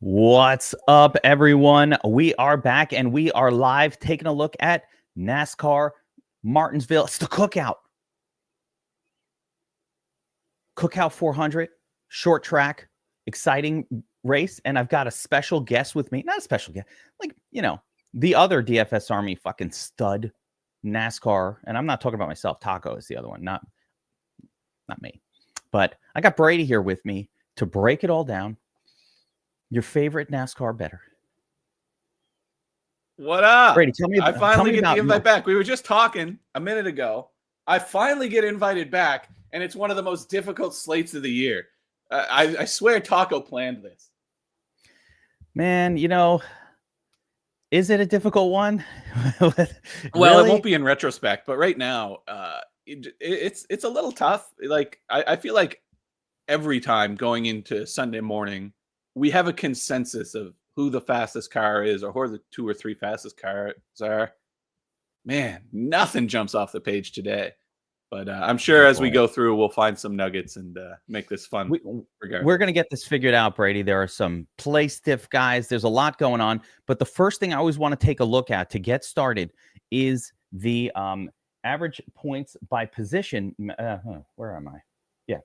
What's up, everyone? We are back and we are live taking a look at NASCAR Martinsville. It's the Cookout. Cookout 400, short track, exciting race. And I've got a special guest with me. Not a special guest, like, the other DFS Army fucking stud NASCAR. And I'm not talking about myself. Taco is the other one, not me. But I got Brady here with me to break it all down. Your favorite NASCAR better. What up? Brady, tell me I finally get the invite back. We were just talking a minute ago. I finally get invited back, and it's one of the most difficult slates of the year. I swear Taco planned this. Man, is it a difficult one? Well, it won't be in retrospect, but right now, it's a little tough. Like I feel like every time going into Sunday morning, we have a consensus of who the fastest car is or who the 2 or 3 fastest cars are. Man, nothing jumps off the page today. But I'm sure as we go through, we'll find some nuggets and make this fun. We're going to get this figured out, Brady. There are some play stiff guys. There's a lot going on. But the first thing I always want to take a look at to get started is the average points by position. Where am I? Yeah.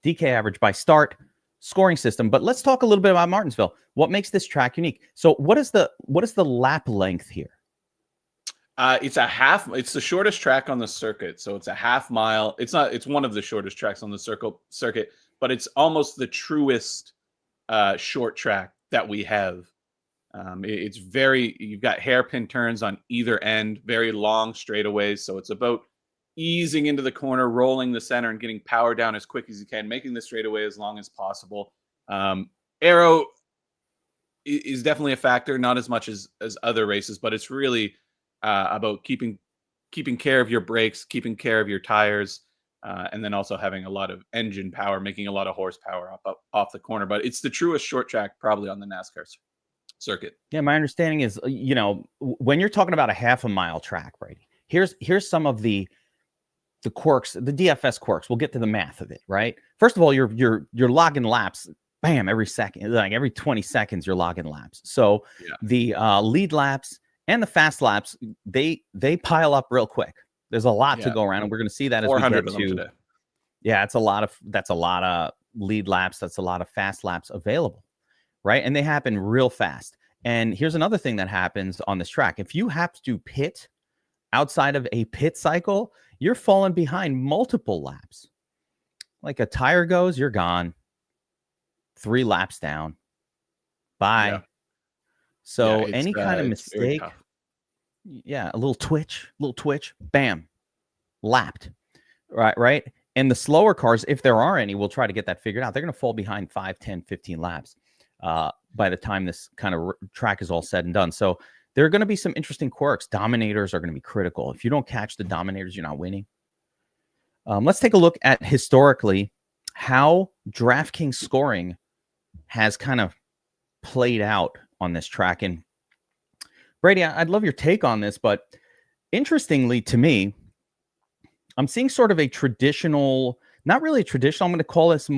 DK average by start. Scoring system. But let's talk a little bit about Martinsville. What makes this track unique? So what is the lap length here? It's the shortest track on the circuit. So it's a half mile. It's one of the shortest tracks on the circuit, but it's almost the truest short track that we have. You've got hairpin turns on either end, very long straightaways. So it's about easing into the corner, rolling the center, and getting power down as quick as you can, making the straightaway as long as possible. Aero is definitely a factor, not as much as other races, but it's really about keeping care of your brakes, keeping care of your tires, and then also having a lot of engine power, making a lot of horsepower up off the corner. But it's the truest short track probably on the NASCAR circuit. Yeah, my understanding is, when you're talking about a half a mile track, Brady, here's some of the quirks, the DFS quirks. We'll get to the math of it, right? First of all, you're logging laps, bam, every second, like every 20 seconds, you're logging laps. So the lead laps and the fast laps, they pile up real quick. There's a lot to go around, and we're going to see that as we get to today. Yeah, that's a lot of lead laps. That's a lot of fast laps available, right? And they happen real fast. And here's another thing that happens on this track. If you have to pit outside of a pit cycle, you're falling behind multiple laps. Like a tire goes, you're gone. 3 laps down. Bye. Yeah. So any kind of mistake, a little twitch, bam, lapped. Right. And the slower cars, if there are any, we'll try to get that figured out. They're going to fall behind 5, 10, 15 laps by the time this kind of track is all said and done. So there are going to be some interesting quirks. Dominators are going to be critical. If you don't catch the Dominators, you're not winning. Let's take a look at historically how Draftkings scoring has kind of played out on this track. And Brady, I'd love your take on this, but interestingly to me, I'm seeing sort of a traditional, not really traditional, I'm going to call this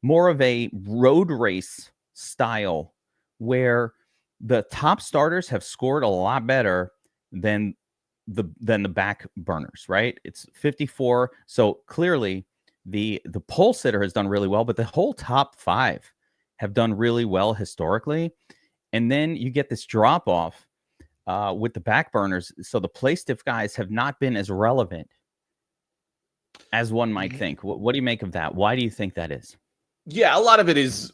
more of a road race style where the top starters have scored a lot better than the back burners, right? It's 54. So clearly the pole sitter has done really well, but the whole top 5 have done really well historically. And then you get this drop off with the back burners. So the play stiff guys have not been as relevant as one might think. What do you make of that? Why do you think that is? Yeah, a lot of it is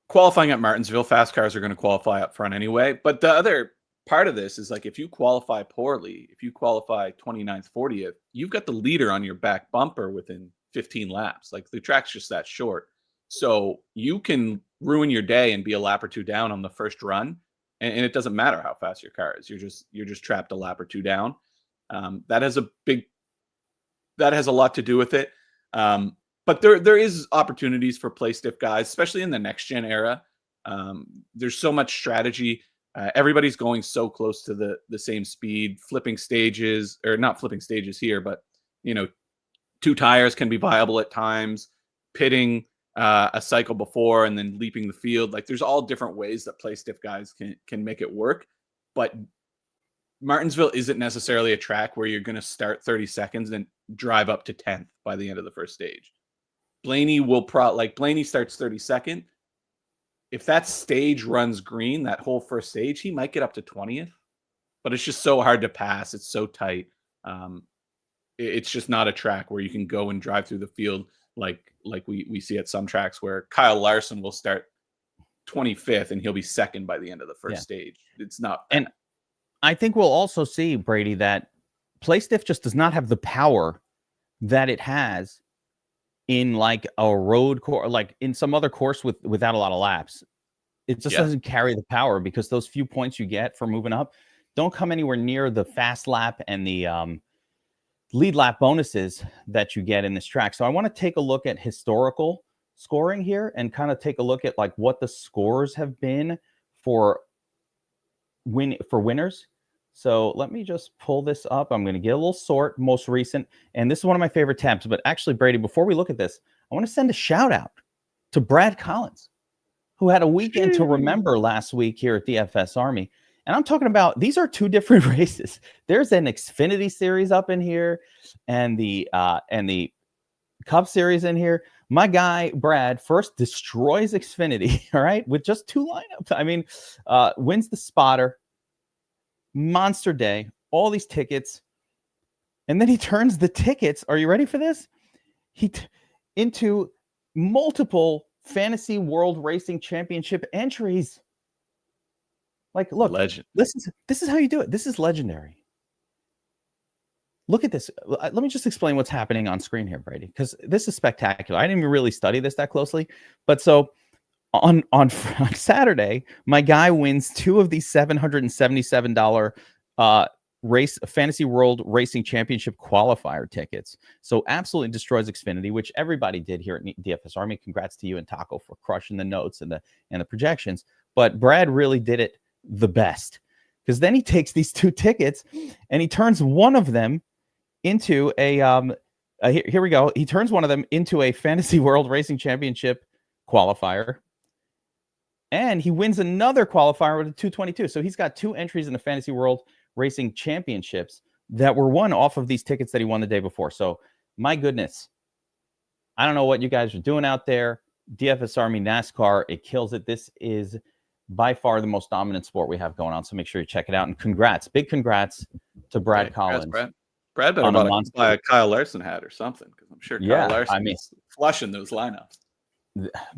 qualifying at Martinsville. Fast cars are going to qualify up front anyway. But the other part of this is, like, if you qualify poorly, if you qualify 29th, 40th, you've got the leader on your back bumper within 15 laps. Like, the track's just that short. So you can ruin your day and be a lap or 2 down on the first run. And it doesn't matter how fast your car is. You're just trapped a lap or 2 down. That has a lot to do with it. But there is opportunities for play stiff guys, especially in the next gen era. There's so much strategy. Everybody's going so close to the same speed, flipping stages, or not flipping stages here, but 2 tires can be viable at times. Pitting a cycle before and then leaping the field. Like there's all different ways that play stiff guys can make it work. But Martinsville isn't necessarily a track where you're going to start 30 seconds and drive up to 10th by the end of the first stage. Blaney will Blaney starts 32nd. If that stage runs green, that whole first stage, he might get up to 20th, but it's just so hard to pass. It's so tight. It's just not a track where you can go and drive through the field like we see at some tracks where Kyle Larson will start 25th and he'll be second by the end of the first stage. It's not. And I think we'll also see, Brady, that play stiff just does not have the power that it has in like a road course, like in some other course without a lot of laps. It just doesn't carry the power because those few points you get for moving up don't come anywhere near the fast lap and the lead lap bonuses that you get in this track. So I want to take a look at historical scoring here and kind of take a look at like what the scores have been for winners. So let me just pull this up. I'm going to get a little sort, most recent. And this is one of my favorite tabs. But actually, Brady, before we look at this, I want to send a shout out to Brad Collins, who had a weekend to remember last week here at DFS Army. And I'm talking about, these are two different races. There's an Xfinity series up in here and the Cup series in here. My guy, Brad, first destroys Xfinity, all right, with just two lineups. I mean, wins the spotter, monster day, all these tickets. And then he turns the tickets. Are you ready for this? Into multiple Fantasy World Racing Championship entries. Like, look, legend. This is how you do it. This is legendary. Look at this. Let me just explain what's happening on screen here, Brady, because this is spectacular. I didn't even really study this that closely. But so on Saturday, my guy wins two of these $777 Fantasy World Racing Championship qualifier tickets. So absolutely destroys Xfinity, which everybody did here at DFS Army. Congrats to you and Taco for crushing the notes and the projections. But Brad really did it the best, because then he takes these two tickets and he turns one of them into a here we go. He turns one of them into a Fantasy World Racing Championship qualifier, and he wins another qualifier with a 222. So he's got two entries in the Fantasy World Racing Championships that were won off of these tickets that he won the day before. So my goodness, I don't know what you guys are doing out there. DFS Army NASCAR, it kills it. This is by far the most dominant sport we have going on. So make sure you check it out. And big congrats to Brad Collins. Brad better buy a Kyle Larson hat or something, because I'm sure Kyle Larson is flushing those lineups.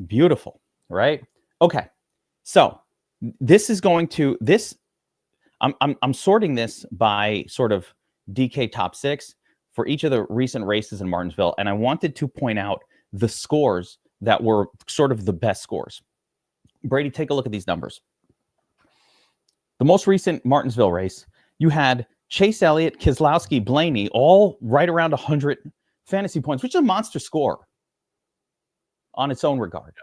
Beautiful, right? Okay, so this is going to this. I'm sorting this by sort of DK top 6 for each of the recent races in Martinsville, and I wanted to point out the scores that were sort of the best scores. Brady, take a look at these numbers. The most recent Martinsville race, you had Chase Elliott, Keselowski, Blaney, all right around 100 fantasy points, which is a monster score on its own regard.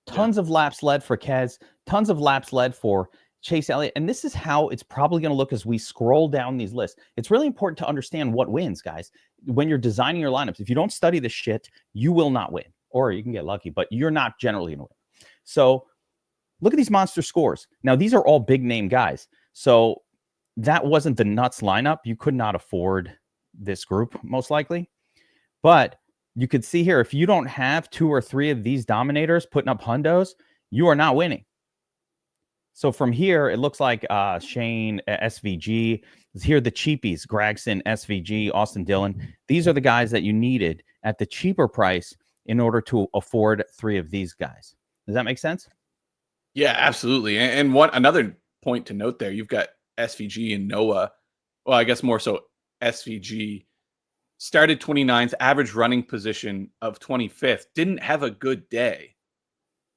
Tons of laps led for Kez, tons of laps led for Chase Elliott. And this is how it's probably going to look as we scroll down these lists. It's really important to understand what wins, guys. When you're designing your lineups, if you don't study this shit, you will not win. Or you can get lucky, but you're not generally going to win. So look at these monster scores. Now, these are all big name guys. So that wasn't the nuts lineup. You could not afford this group, most likely. But you could see here, if you don't have 2 or 3 of these dominators putting up hundos, you are not winning. So from here, it looks like Shane, SVG. Here, the cheapies, Gragson, SVG, Austin Dillon. These are the guys that you needed at the cheaper price in order to afford 3 of these guys. Does that make sense? Yeah, absolutely. And another point to note there, you've got SVG and Noah. Well, I guess more so SVG started 29th, average running position of 25th, didn't have a good day.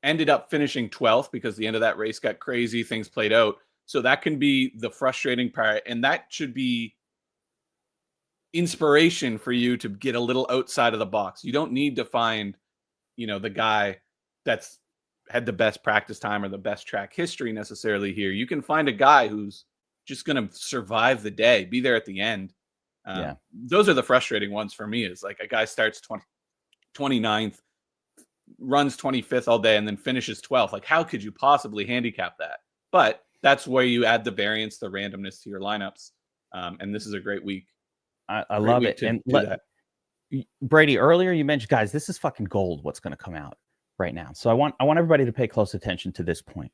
Ended up finishing 12th because the end of that race got crazy. Things played out. So that can be the frustrating part. And that should be inspiration for you to get a little outside of the box. You don't need to find, the guy that's had the best practice time or the best track history necessarily here. You can find a guy who's just going to survive the day, be there at the end. Those are the frustrating ones for me, is like a guy starts 29th, runs 25th all day and then finishes 12th. Like, how could you possibly handicap that? But that's where you add the variance, the randomness to your lineups. And this is a great week. I love it. And Brady, earlier you mentioned, guys, this is fucking gold. What's going to come out right now. So I want everybody to pay close attention to this point.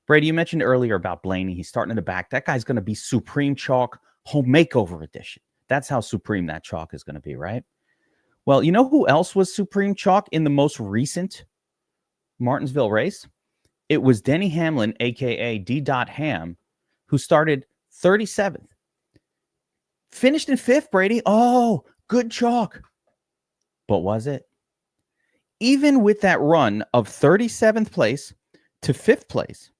Brady, you mentioned earlier about Blaney. He's starting in the back. That guy's going to be Supreme Chalk Home Makeover Edition. That's how supreme that chalk is going to be, right? Well, you know who else was Supreme Chalk in the most recent Martinsville race? It was Denny Hamlin, a.k.a. D. Ham, who started 37th. Finished in 5th, Brady. Oh, good chalk. But was it? Even with that run of 37th place to 5th place,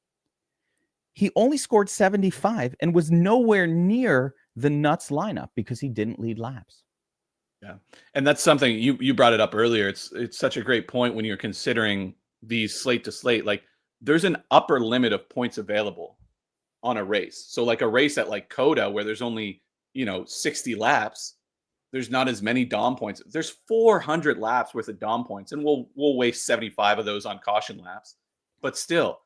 he only scored 75 and was nowhere near the nuts lineup because he didn't lead laps. Yeah. And that's something you brought it up earlier. It's such a great point when you're considering these slate to slate. Like, there's an upper limit of points available on a race. So like a race at like Coda where there's only, 60 laps, there's not as many Dom points. There's 400 laps worth of Dom points, and we'll waste 75 of those on caution laps. But still,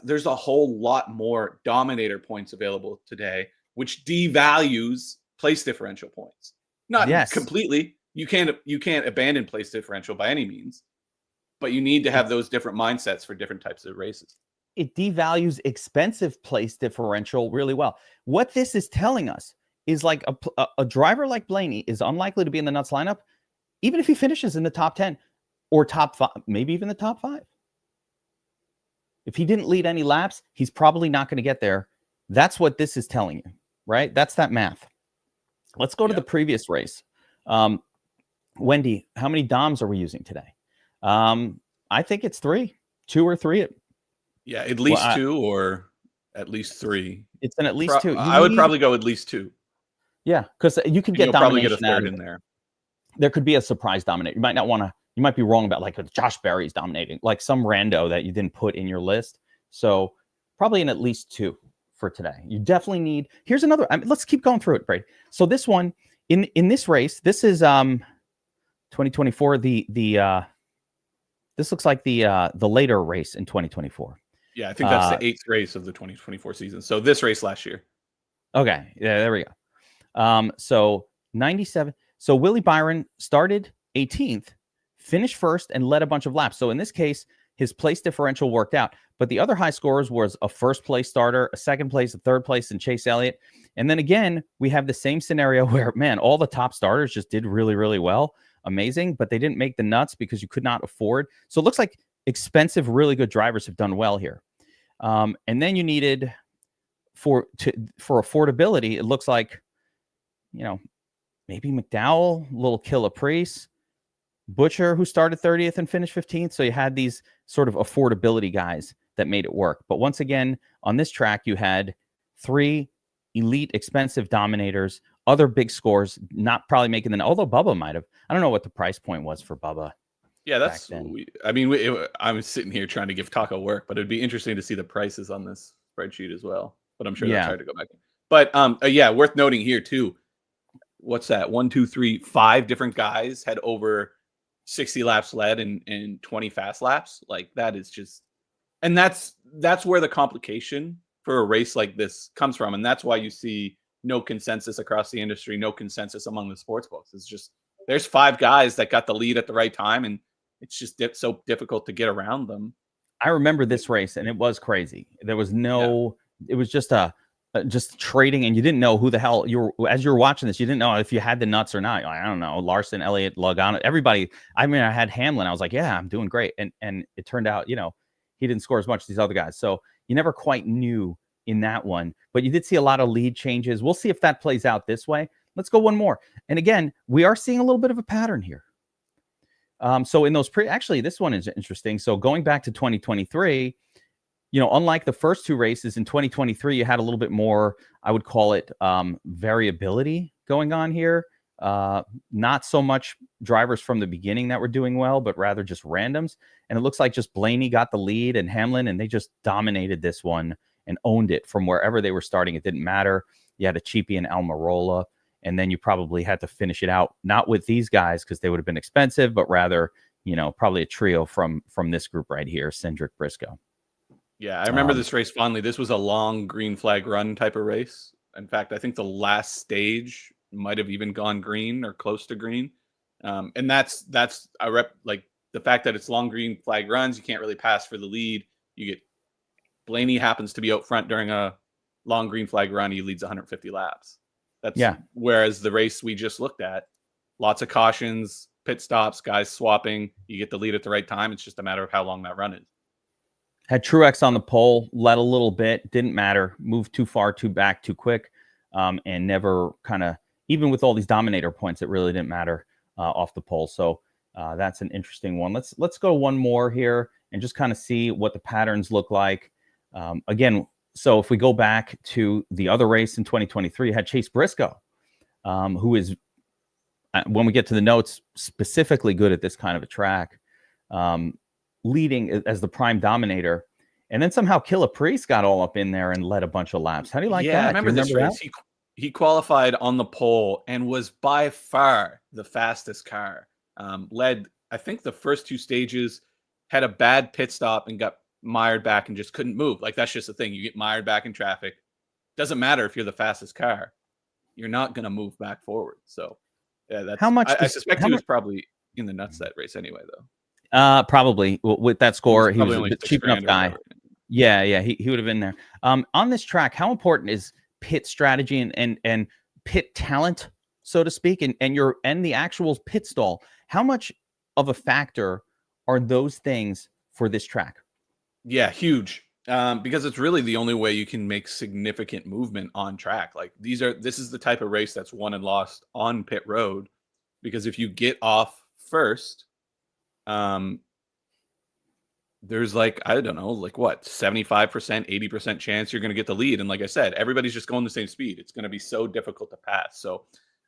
there's a whole lot more Dominator points available today, which devalues place differential points. Not completely. You can't abandon place differential by any means, but you need to have those different mindsets for different types of races. It devalues expensive place differential really well. What this is telling us is like a driver like Blaney is unlikely to be in the nuts lineup, even if he finishes in the top 10 or top 5, maybe even the top 5. If he didn't lead any laps, he's probably not going to get there. That's what this is telling you, right? That's that math. Let's go to the previous race. Wendy, how many Doms are we using today? I think it's 3, 2 or 3. Yeah, at least 2 or at least 3. It's an at least 2. I would probably go at least 2. Yeah, because you could get probably domination get a third in there. There could be a surprise dominator. You might not want to. You might be wrong about like Josh Berry's dominating, like some rando that you didn't put in your list. So probably an at least 2 for today. You definitely need. Here's another. Let's keep going through it, Brady. So this one in this race, this is 2024. This looks like the later race in 2024. Yeah, I think that's the 8th race of the 2024 season. So this race last year. Okay, yeah, there we go. So 97. So Willie Byron started 18th, finished 1st, and led a bunch of laps. So in this case, his place differential worked out. But the other high scorers was a 1st place starter, a 2nd place, a 3rd place, and Chase Elliott. And then again, we have the same scenario where, man, all the top starters just did really, really well. Amazing, but they didn't make the nuts because you could not afford. So it looks like expensive, really good drivers have done well here. And then you needed for affordability, it looks like, maybe McDowell, little killer Preece, Buescher, who started 30th and finished 15th. So you had these sort of affordability guys that made it work. But once again, on this track, you had 3 elite, expensive dominators, other big scores, not probably making them. Although Bubba might have. I don't know what the price point was for Bubba. Yeah, that's. I'm sitting here trying to give Taco work, but it'd be interesting to see the prices on this spreadsheet as well. But I'm sure that's hard to go back. But worth noting here too. What's that? 1, 2, 3, 5 different guys had over 60 laps led and 20 fast laps. Like, that is just, and that's where the complication for a race like this comes from. And that's why you see no consensus across the industry, no consensus among the sports books. It's just, there's 5 guys that got the lead at the right time, and it's just so difficult to get around them. I remember this race, and it was crazy. There was it was just just trading, and you didn't know who the hell as you were watching this. You didn't know if you had the nuts or not. I don't know. Larson, Elliott, Logano, everybody. I mean, I had Hamlin. I was like, yeah, I'm doing great. And it turned out, he didn't score as much as these other guys. So you never quite knew in that one, but you did see a lot of lead changes. We'll see if that plays out this way. Let's go one more. And again, we are seeing a little bit of a pattern here. So in those actually, this one is interesting. So going back to 2023, unlike the first 2 races in 2023, you had a little bit more, I would call it variability going on here. Not so much drivers from the beginning that were doing well, but rather just randoms. And it looks like just Blaney got the lead and Hamlin, and they just dominated this one and owned it from wherever they were starting. It didn't matter. You had a Cheapy and Almirola, and then you probably had to finish it out, not with these guys because they would have been expensive, but rather, probably a trio from this group right here, Cindric, Briscoe. Yeah, I remember this race fondly. This was a long green flag run type of race. In fact, I think the last stage might have even gone green or close to green. And that's like the fact that it's long green flag runs. You can't really pass for the lead. You get Blaney happens to be out front during a long green flag run. He leads 150 laps. Whereas the race we just looked at, lots of cautions, pit stops, guys swapping. You get the lead at the right time. It's just a matter of how long that run is. Had Truex on the pole, led a little bit, didn't matter, moved too far, too back, too quick, and never kind of, even with all these Dominator points, it really didn't matter off the pole. So that's an interesting one. Let's go one more here and just kind of see what the patterns look like. Again, so if we go back to the other race in 2023, had Chase Briscoe, who is, when we get to the notes, specifically good at this kind of a track. Leading as the prime dominator, and then somehow Preece got all up in there and led a bunch of laps. How do you like that? I remember this race. He qualified on the pole and was by far the fastest car. Led, I think, the first two stages, had a bad pit stop and got mired back and just couldn't move. Like, that's just the thing. You get mired back in traffic. Doesn't matter if you're the fastest car. You're not going to move back forward. So, yeah, that's how much. I suspect he was probably in the nuts that race anyway, though. Probably with that score, he was a cheap enough guy. Yeah, he would have been there. On this track, how important is pit strategy and pit talent, so to speak, and the actual pit stall? How much of a factor are those things for this track? Yeah, huge. Because it's really the only way you can make significant movement on track. Like, this is the type of race that's won and lost on pit road, because if you get off first, there's like, I don't know, like what, 75%, 80% chance you're going to get the lead. And like I said, everybody's just going the same speed. It's going to be so difficult to pass. So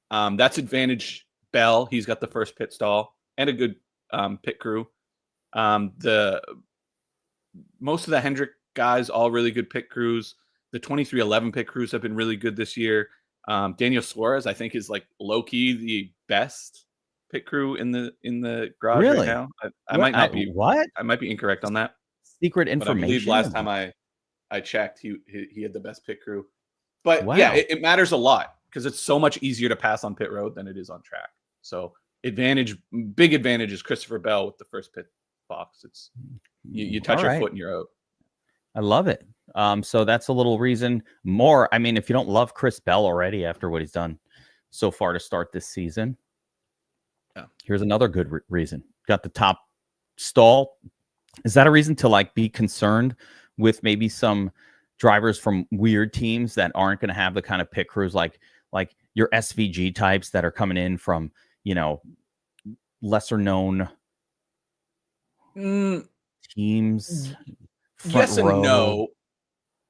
that's advantage Bell. He's got the first pit stall and a good pit crew. The most of the Hendrick guys, all really good pit crews. The 2311 pit crews have been really good this year. Daniel Suarez, I think, is like low key the best pit crew in the garage right now. I might not be I might be incorrect on that. Secret information. But I believe last time I checked, he had the best pit crew. But yeah, it matters a lot because it's so much easier to pass on pit road than it is on track. So big advantage is Christopher Bell with the first pit box. It's you touch your foot and you're out. I love it. So that's a little reason more. I mean, if you don't love Chris Bell already after what he's done so far to start this season, here's another good reason. Got the top stall. Is that a reason to like be concerned with maybe some drivers from weird teams that aren't going to have the kind of pit crews like your SVG types that are coming in from, lesser known teams? Yes and no.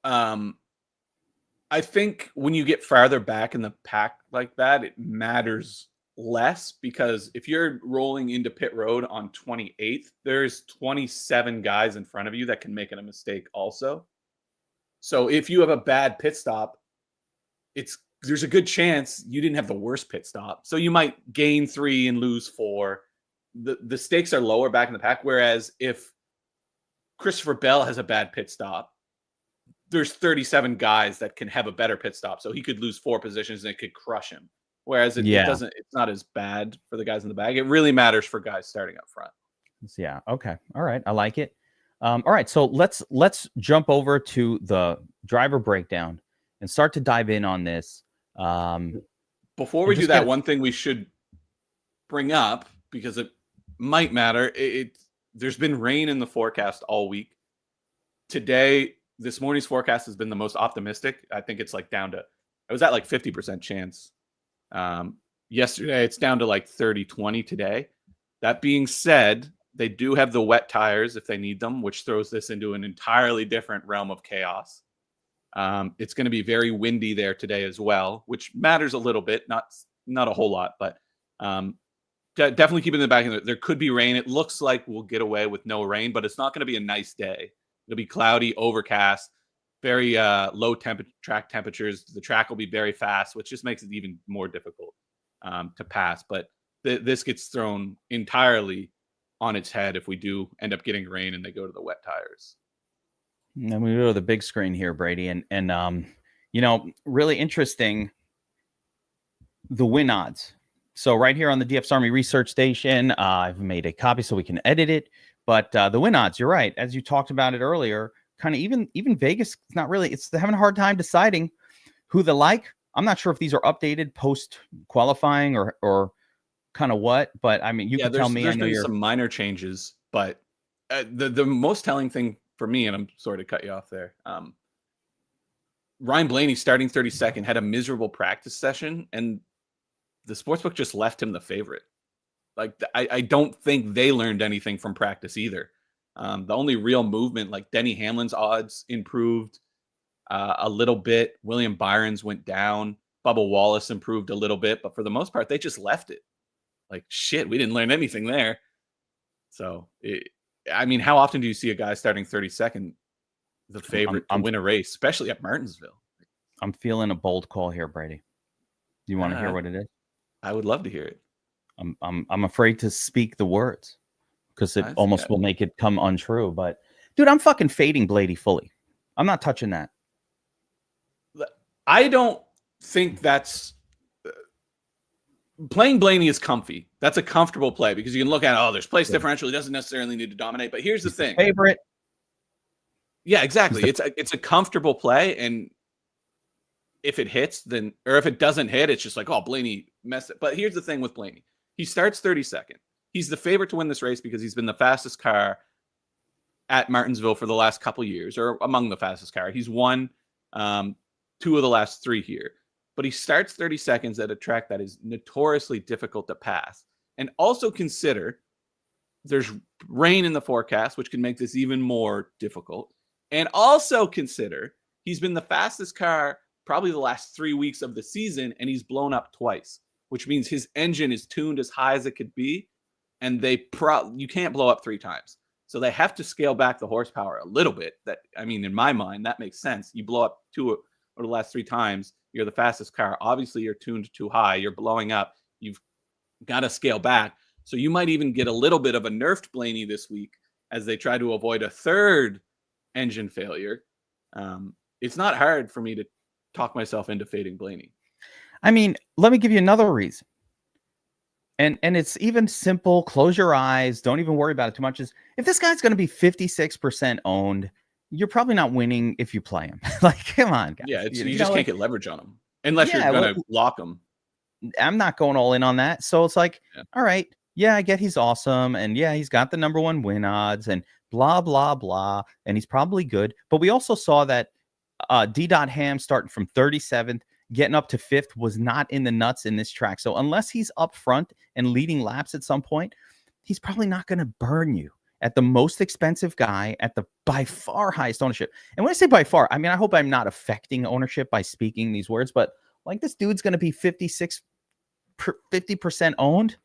I think when you get farther back in the pack like that, it matters less, because if you're rolling into pit road on 28th, there's 27 guys in front of you that can make a mistake also. So if you have a bad pit stop, there's a good chance you didn't have the worst pit stop. So you might gain 3 and lose 4. The stakes are lower back in the pack. Whereas if Christopher Bell has a bad pit stop, there's 37 guys that can have a better pit stop. So he could lose 4 positions and it could crush him. Whereas it doesn't, it's not as bad for the guys in the back. It really matters for guys starting up front. Yeah. Okay. All right. I like it. All right. So let's jump over to the driver breakdown and start to dive in on this. Before we do that, one thing we should bring up, because it might matter, there's been rain in the forecast all week. Today, this morning's forecast has been the most optimistic. I think it's like down to, it was at like 50% chance. Yesterday, it's down to like 30-20 today. That being said, they do have the wet tires if they need them, which throws this into an entirely different realm of chaos. It's going to be very windy there today as well, which matters a little bit, not a whole lot, but definitely keep it in the back. There could be rain. It looks like we'll get away with no rain, but it's not going to be a nice day. It'll be cloudy, overcast, very low track temperatures. The track will be very fast, which just makes it even more difficult to pass. But this gets thrown entirely on its head if we do end up getting rain and they go to the wet tires. And then we go to the big screen here, Brady, and really interesting, the win odds. So right here on the DFS Army Research Station, I've made a copy so we can edit it. But the win odds, you're right, as you talked about it earlier, kind of even Vegas, it's not really, it's having a hard time deciding who they like. I'm not sure if these are updated post qualifying or kind of what, but I mean, you can tell me. There's going to be some minor changes, but the most telling thing for me, and I'm sorry to cut you off there, Ryan Blaney starting 32nd had a miserable practice session, and the sportsbook just left him the favorite. Like, I don't think they learned anything from practice either. The only real movement, like Denny Hamlin's odds improved a little bit. William Byron's went down. Bubba Wallace improved a little bit, but for the most part, they just left it. Like, shit, we didn't learn anything there. So, how often do you see a guy starting 32nd, the favorite to win a race, especially at Martinsville? I'm feeling a bold call here, Brady. You want to hear what it is? I would love to hear it. I'm afraid to speak the words because it almost will make it come untrue. But dude, I'm fucking fading Blaney fully. I'm not touching that. I don't think that's playing Blaney is comfy. That's a comfortable play because you can look at, there's place differential. He doesn't necessarily need to dominate. But here's the thing. Favorite. Yeah, exactly. It's a comfortable play, and if it hits, then, or if it doesn't hit, it's just like, Blaney messed it. But here's the thing with Blaney. He starts 32nd. He's the favorite to win this race because he's been the fastest car at Martinsville for the last couple years, or among the fastest car. He's won 2 of the last 3 here. But he starts 30 seconds at a track that is notoriously difficult to pass. And also consider there's rain in the forecast, which can make this even more difficult. And also consider he's been the fastest car probably the last 3 weeks of the season, and he's blown up twice, which means his engine is tuned as high as it could be, and you can't blow up 3 times. So they have to scale back the horsepower a little bit. In my mind, that makes sense. You blow up 2 or the last 3 times, you're the fastest car. Obviously, you're tuned too high. You're blowing up. You've got to scale back. So you might even get a little bit of a nerfed Blaney this week as they try to avoid a 3rd engine failure. It's not hard for me to talk myself into fading Blaney. Let me give you another reason. And it's even simple. Close your eyes. Don't even worry about it too much. Is if this guy's going to be 56% owned, you're probably not winning if you play him. Come on, guys. Yeah, you just can't get leverage on him unless you're going to lock him. I'm not going all in on that. So it's like, all right, yeah, I get he's awesome. And yeah, he's got the #1 win odds and blah, blah, blah. And he's probably good. But we also saw that D. Ham starting from 37th, getting up to 5th was not in the nuts in this track. So unless he's up front and leading laps at some point, he's probably not going to burn you at the most expensive guy at the by far highest ownership. And when I say by far, I hope I'm not affecting ownership by speaking these words, but like this dude's going to be 50% owned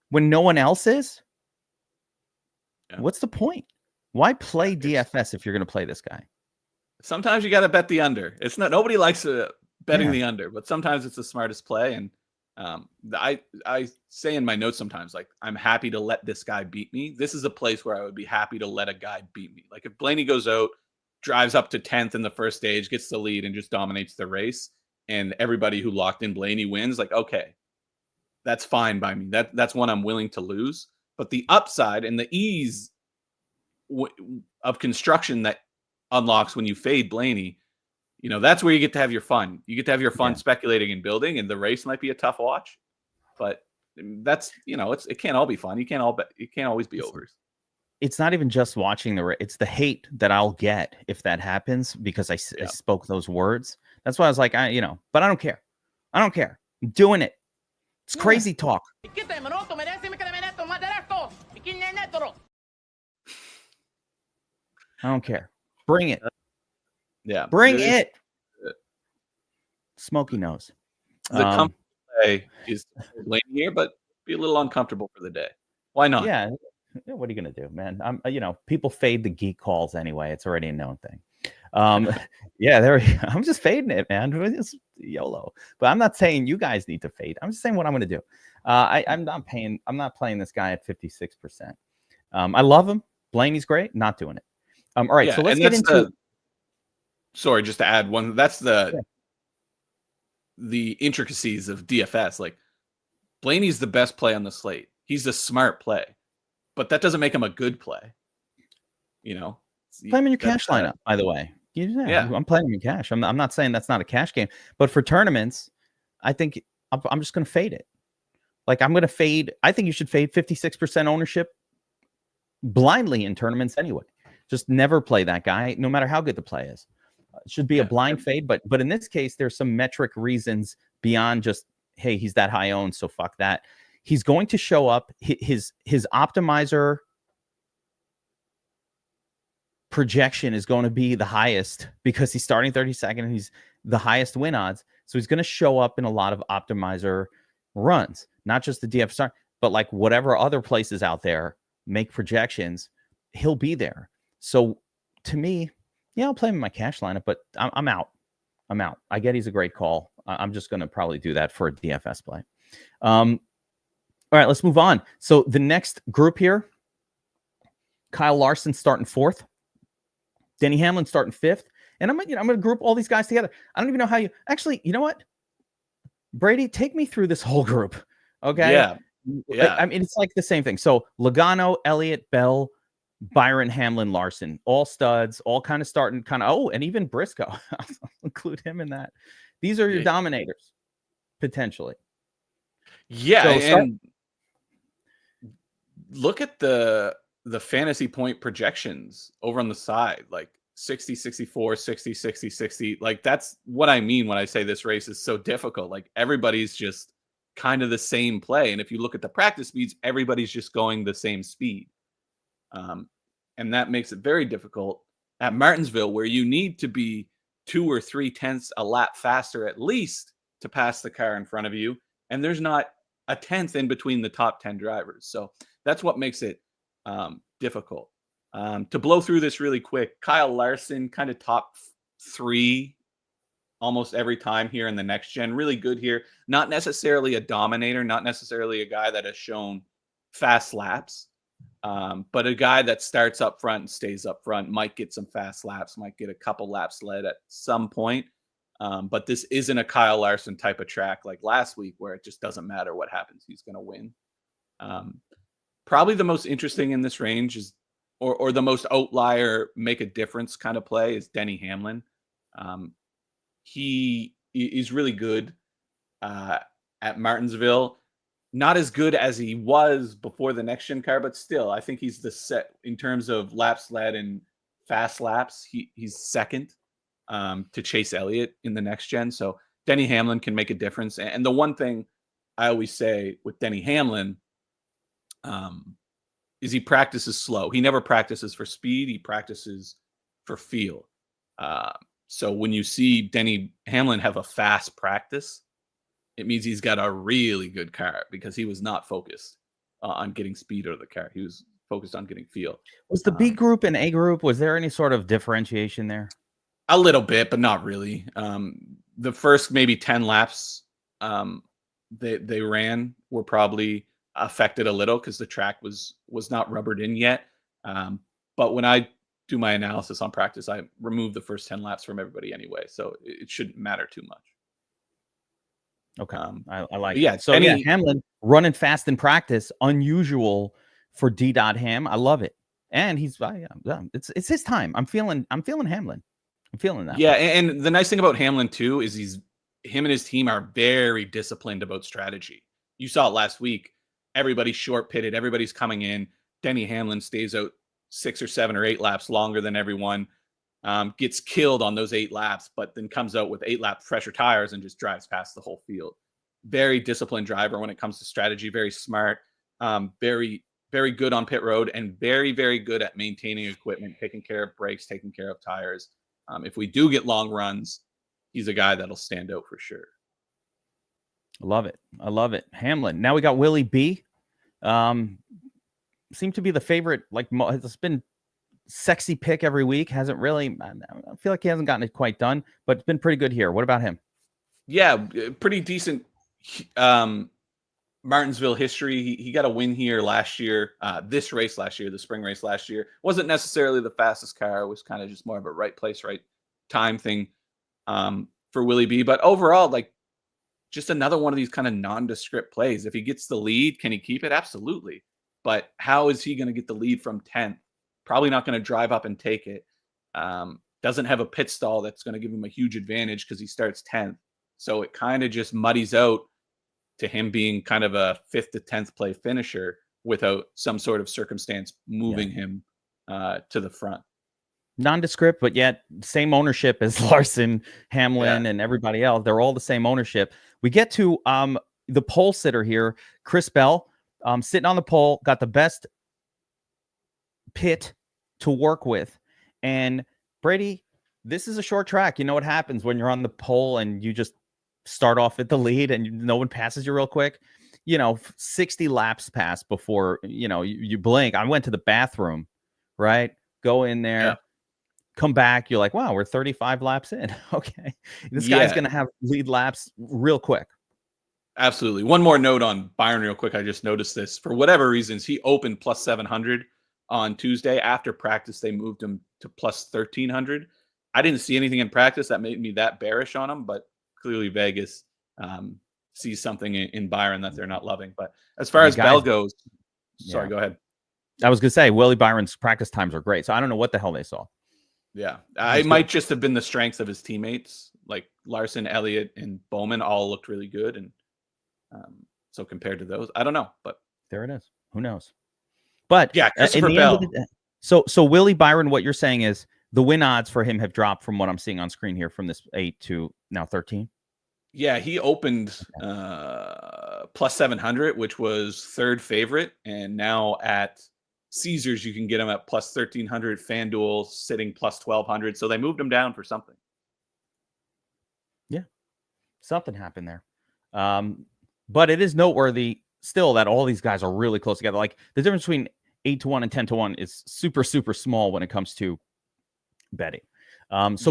when no one else is. Yeah. What's the point? Why play DFS if you're going to play this guy? Sometimes you got to bet the under. It's not, nobody likes betting the under, but sometimes it's the smartest play. And I say in my notes sometimes, like, I'm happy to let this guy beat me. This is a place where I would be happy to let a guy beat me. Like if Blaney goes out, drives up to 10th in the first stage, gets the lead and just dominates the race, and everybody who locked in Blaney wins, like, okay, that's fine by me. That's one I'm willing to lose. But the upside and the ease of construction that unlocks when you fade Blaney, that's where you get to have your fun. You get to have your fun speculating and building, and the race might be a tough watch, but that's, it can't all be fun. It can't always be overs. It's not even just watching the race. It's the hate that I'll get if that happens because I spoke those words. That's why I was like, but I don't care. I don't care. I'm doing it. It's crazy talk. I don't care. Bring it. Yeah. Bring it. Smoky nose. The comfortable play is Blaney here, but be a little uncomfortable for the day. Why not? Yeah. What are you going to do, man? People fade the geek calls anyway. It's already a known thing. I'm just fading it, man. It's YOLO. But I'm not saying you guys need to fade. I'm just saying what I'm going to do. I'm not playing this guy at 56%. I love him. Blaney's great. Not doing it. All right, so let's get into. Sorry, just to add one. That's the intricacies of DFS. Like Blaney's the best play on the slate. He's a smart play, but that doesn't make him a good play. You know, play him in your cash lineup. By the way, yeah, I'm playing him in cash. I'm not saying that's not a cash game, but for tournaments, I think I'm just going to fade it. Like I'm going to fade. I think you should fade 56% ownership blindly in tournaments anyway. Just never play that guy, no matter how good the play is. It should be a blind fade, but in this case, there's some metric reasons beyond just, hey, he's that high owned, so fuck that. He's going to show up. His optimizer projection is going to be the highest because he's starting 32nd and he's the highest win odds. So he's going to show up in a lot of optimizer runs, not just the DFS Army, but like whatever other places out there make projections, he'll be there. So to me, yeah, I'll play him in my cash lineup, but I'm out. I get he's a great call. I'm just going to probably do that for a DFS play. All right, let's move on. So the next group here, Kyle Larson starting 4th, Denny Hamlin starting 5th, and I'm going to group all these guys together. I don't even know how you actually. You know what, Brady, take me through this whole group. Okay. Yeah. I mean, it's like the same thing. So Logano, Elliott, Bell, Byron, Hamlin, Larson, all studs, all kind of starting and even Briscoe. I'll include him in that. These are your dominators, potentially. Yeah, and look at the fantasy point projections over on the side, like 60, 64, 60, 60, 60. Like that's what I mean when I say this race is so difficult. Like everybody's just kind of the same play. And if you look at the practice speeds, everybody's just going the same speed. And that makes it very difficult at Martinsville, where you need to be 2 or 3 tenths a lap faster at least to pass the car in front of you. And there's not a tenth in between the top 10 drivers. So that's what makes it difficult. To blow through this really quick, Kyle Larson, kind of top 3 almost every time here in the next gen. Really good here. Not necessarily a dominator, not necessarily a guy that has shown fast laps. But a guy that starts up front and stays up front, might get some fast laps, might get a couple laps led at some point. But this isn't a Kyle Larson type of track like last week where it just doesn't matter what happens. He's going to win. Probably the most interesting in this range is, or the most outlier, make a difference kind of play is Denny Hamlin. He is really good at Martinsville. Not as good as he was before the next gen car, but still, I think he's the set in terms of laps led and fast laps. He's second to Chase Elliott in the next gen. So Denny Hamlin can make a difference. And the one thing I always say with Denny Hamlin is he practices slow. He never practices for speed. He practices for feel. So when you see Denny Hamlin have a fast practice, it means he's got a really good car because he was not focused on getting speed out of the car. He was focused on getting feel. Was the B group and A group, was there any sort of differentiation there? A little bit, but not really. The first maybe 10 laps they ran were probably affected a little because the track was not rubbered in yet. But when I do my analysis on practice, I remove the first 10 laps from everybody anyway. So it shouldn't matter too much. Okay, I like it. So Hamlin running fast in practice, unusual for D.Ham. I love it, and he's it's his time. I'm feeling Hamlin. I'm feeling that. Yeah, and the nice thing about Hamlin too is him and his team are very disciplined about strategy. You saw it last week. Everybody's short pitted. Everybody's coming in. Denny Hamlin stays out 6 or 7 or 8 laps longer than everyone. Gets killed on those 8 laps, but then comes out with 8-lap fresher tires and just drives past the whole field. Very disciplined driver when it comes to strategy, very smart, very, very good on pit road, and very, very good at maintaining equipment, taking care of brakes, taking care of tires. If we do get long runs, he's a guy that'll stand out for sure. I love it. Hamlin. Now we got Willie B. Seemed to be the favorite. Like it's been sexy pick every week. Hasn't really, I feel like he hasn't gotten it quite done, but it's been pretty good here. What about him? Yeah, pretty decent Martinsville history. He got a win here last year. This race last year, the spring race last year, wasn't necessarily the fastest car. It was kind of just more of a right place, right time thing for Willie B. But overall, like, just another one of these kind of nondescript plays. If he gets the lead, can he keep it? Absolutely. But how is he going to get the lead from 10th? Probably not going to drive up and take it. Doesn't have a pit stall that's going to give him a huge advantage because he starts 10th. So it kind of just muddies out to him being kind of a 5th to 10th play finisher without some sort of circumstance moving him to the front. Nondescript, but yet same ownership as Larson, Hamlin, and everybody else. They're all the same ownership. We get to the pole sitter here, Chris Bell, sitting on the pole, got the best pit to work with. And Brady, this is a short track. You know what happens when you're on the pole and you just start off at the lead and no one passes you real quick. 60 laps pass before, you blink. I went to the bathroom, right? Go in there, come back. You're like, wow, we're 35 laps in. Okay. This guy's going to have lead laps real quick. Absolutely. One more note on Byron real quick. I just noticed this. For whatever reasons, he opened plus 700 on Tuesday. After practice, they moved him to plus 1,300. I didn't see anything in practice that made me that bearish on him, but clearly Vegas sees something in Byron that they're not loving. But as far as Bell goes, sorry, go ahead. I was going to say, Willie Byron's practice times are great. So I don't know what the hell they saw. Yeah. It might just have been the strengths of his teammates. Like Larson, Elliott, and Bowman all looked really good. And so compared to those, I don't know. But there it is. Who knows? But yeah, Christopher Bell. So Willie Byron, what you're saying is the win odds for him have dropped from what I'm seeing on screen here from this 8 to now 13. Yeah, he opened plus 700, which was third favorite. And now at Caesars, you can get him at plus 1,300. Fanduel sitting plus 1,200. So they moved him down for something. Yeah, something happened there. But it is noteworthy still that all these guys are really close together. Like the difference between 8 to 1 and 10 to 1 is super, super small when it comes to betting.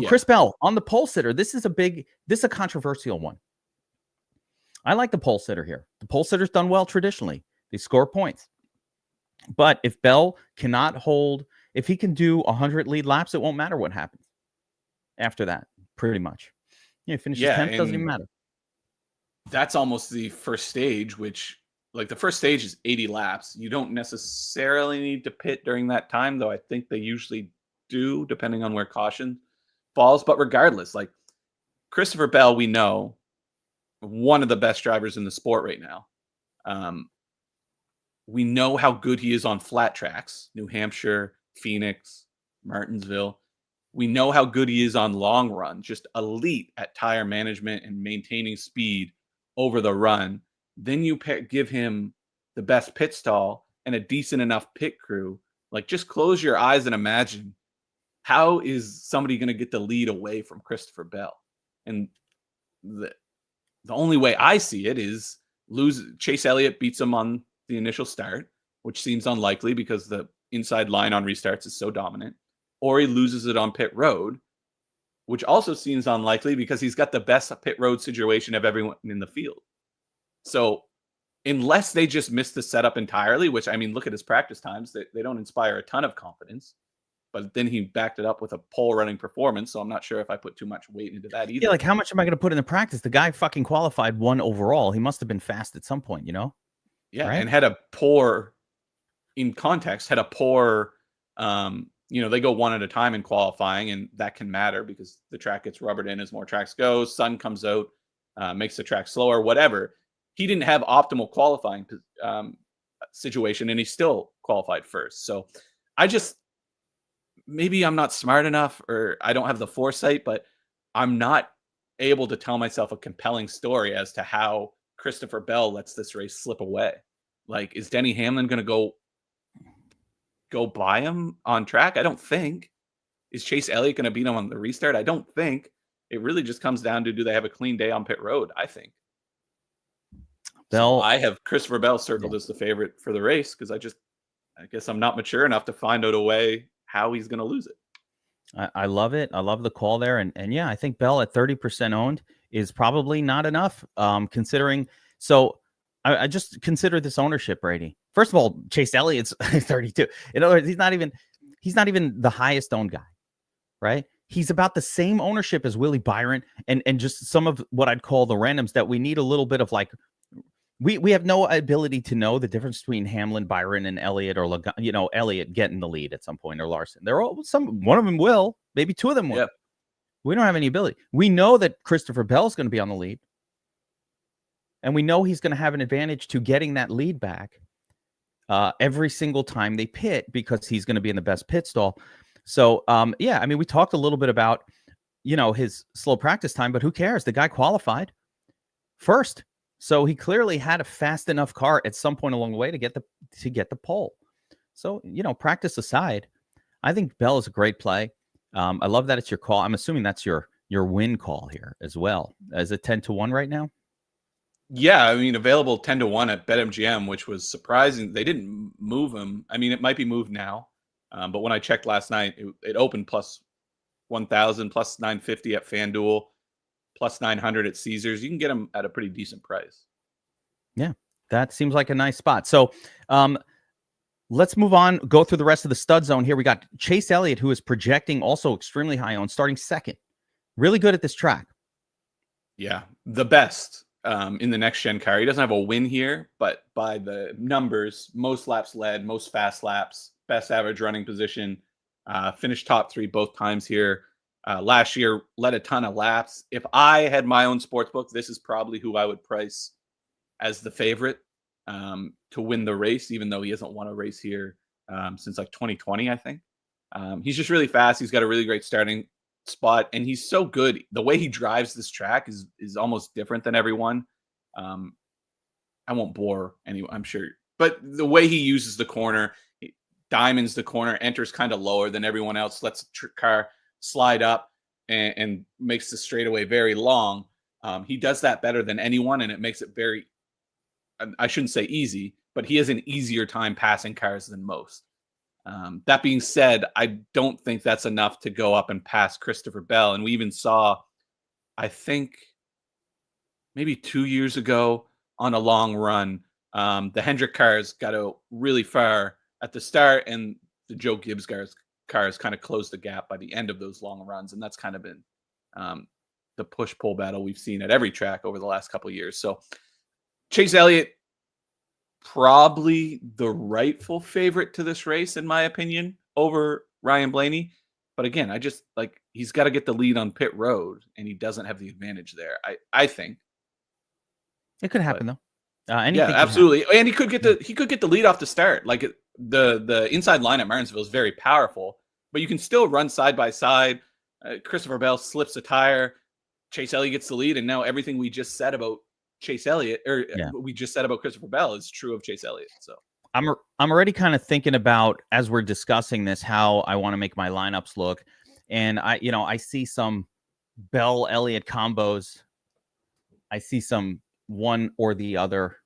Chris Bell on the pole sitter. This is a controversial one. I like the pole sitter here. The pole sitter's done well traditionally. They score points. But if Bell cannot hold, if he can do 100 lead laps, it won't matter what happens after that, pretty much. Finishes 10th, doesn't even matter. That's almost the first stage, which, like, the first stage is 80 laps. You don't necessarily need to pit during that time, though I think they usually do, depending on where caution falls. But regardless, like, Christopher Bell, we know, one of the best drivers in the sport right now. We know how good he is on flat tracks, New Hampshire, Phoenix, Martinsville. We know how good he is on long run, just elite at tire management and maintaining speed over the run. Then you give him the best pit stall and a decent enough pit crew. Like, just close your eyes and imagine, how is somebody going to get the lead away from Christopher Bell? And the only way I see it is Chase Elliott beats him on the initial start, which seems unlikely because the inside line on restarts is so dominant, or he loses it on pit road, which also seems unlikely because he's got the best pit road situation of everyone in the field. So unless they just miss the setup entirely, which, I mean, look at his practice times, they don't inspire a ton of confidence, but then he backed it up with a pole running performance. So I'm not sure if I put too much weight into that either. Yeah, like, how much am I going to put in the practice? The guy fucking qualified 1 overall. He must have been fast at some point, Yeah, right? And had a poor, in context, they go one at a time in qualifying, and that can matter because the track gets rubbered in as more tracks go. Sun comes out, makes the track slower, whatever. He didn't have optimal qualifying situation, and he still qualified first. So maybe I'm not smart enough, or I don't have the foresight, but I'm not able to tell myself a compelling story as to how Christopher Bell lets this race slip away. Like, is Denny Hamlin going to go by him on track? I don't think. Is Chase Elliott going to beat him on the restart? I don't think. It really just comes down to, do they have a clean day on pit road? I think. Bell, so I have Christopher Bell circled as the favorite for the race because I guess I'm not mature enough to find out a way how he's going to lose it. I love it. I love the call there. And yeah, I think Bell at 30% owned is probably not enough, considering. So I just consider this ownership, Brady. First of all, Chase Elliott's 32. In other words, he's not even the highest owned guy, right? He's about the same ownership as Willie Byron and just some of what I'd call the randoms that we need a little bit of like. We have no ability to know the difference between Hamlin, Byron, and Elliott, or Elliott getting the lead at some point, or Larson. One of them will, maybe two of them will. Yep. We don't have any ability. We know that Christopher Bell is going to be on the lead, and we know he's going to have an advantage to getting that lead back every single time they pit because he's going to be in the best pit stall. So, we talked a little bit about, his slow practice time, but who cares? The guy qualified first. So he clearly had a fast enough car at some point along the way to get the pole. So, practice aside, I think Bell is a great play. I love that it's your call. I'm assuming that's your win call here as well. Is it 10-1 right now? Yeah, available 10-1 at BetMGM, which was surprising. They didn't move him. It might be moved now, but when I checked last night, it opened plus 1,000, plus 950 at Fanduel, plus 900 at Caesars. You can get him at a pretty decent price. Yeah, that seems like a nice spot. So let's move on, go through the rest of the stud zone here. We got Chase Elliott, who is projecting also extremely high on, starting second. Really good at this track. Yeah, the best in the next gen car. He doesn't have a win here, but by the numbers, most laps led, most fast laps, best average running position, finished top 3 both times here. Last year led a ton of laps. If I had my own sportsbook, this is probably who I would price as the favorite to win the race, even though he hasn't won a race here since like 2020, I think. He's just really fast. He's got a really great starting spot, and he's so good. The way he drives this track is almost different than everyone. I won't bore anyone, I'm sure, but the way he uses the corner, diamonds the corner, enters kind of lower than everyone else, lets the car slide up and makes the straightaway very long. He does that better than anyone, and it makes it very, I shouldn't say easy, but he has an easier time passing cars than most. That being said, I don't think that's enough to go up and pass Christopher Bell. And we even saw, I think, maybe 2 years ago on a long run, the Hendrick cars got out really far at the start, and the Joe Gibbs cars kind of closed the gap by the end of those long runs. And that's kind of been the push-pull battle we've seen at every track over the last couple of years. So Chase Elliott, probably the rightful favorite to this race, in my opinion, over Ryan Blaney. But again, I just he's got to get the lead on pit road, and he doesn't have the advantage there. I think it could happen though. Yeah, absolutely. And he could get the lead off the start. Like the inside line at Martinsville is very powerful, but you can still run side by side. Christopher Bell slips a tire, Chase Elliott gets the lead, and now everything we just said about Chase Elliott, we just said about Christopher Bell, is true of Chase Elliott. So I'm already kind of thinking about, as we're discussing this, how I want to make my lineups look, and I see some Bell Elliott combos. I see some one or the other,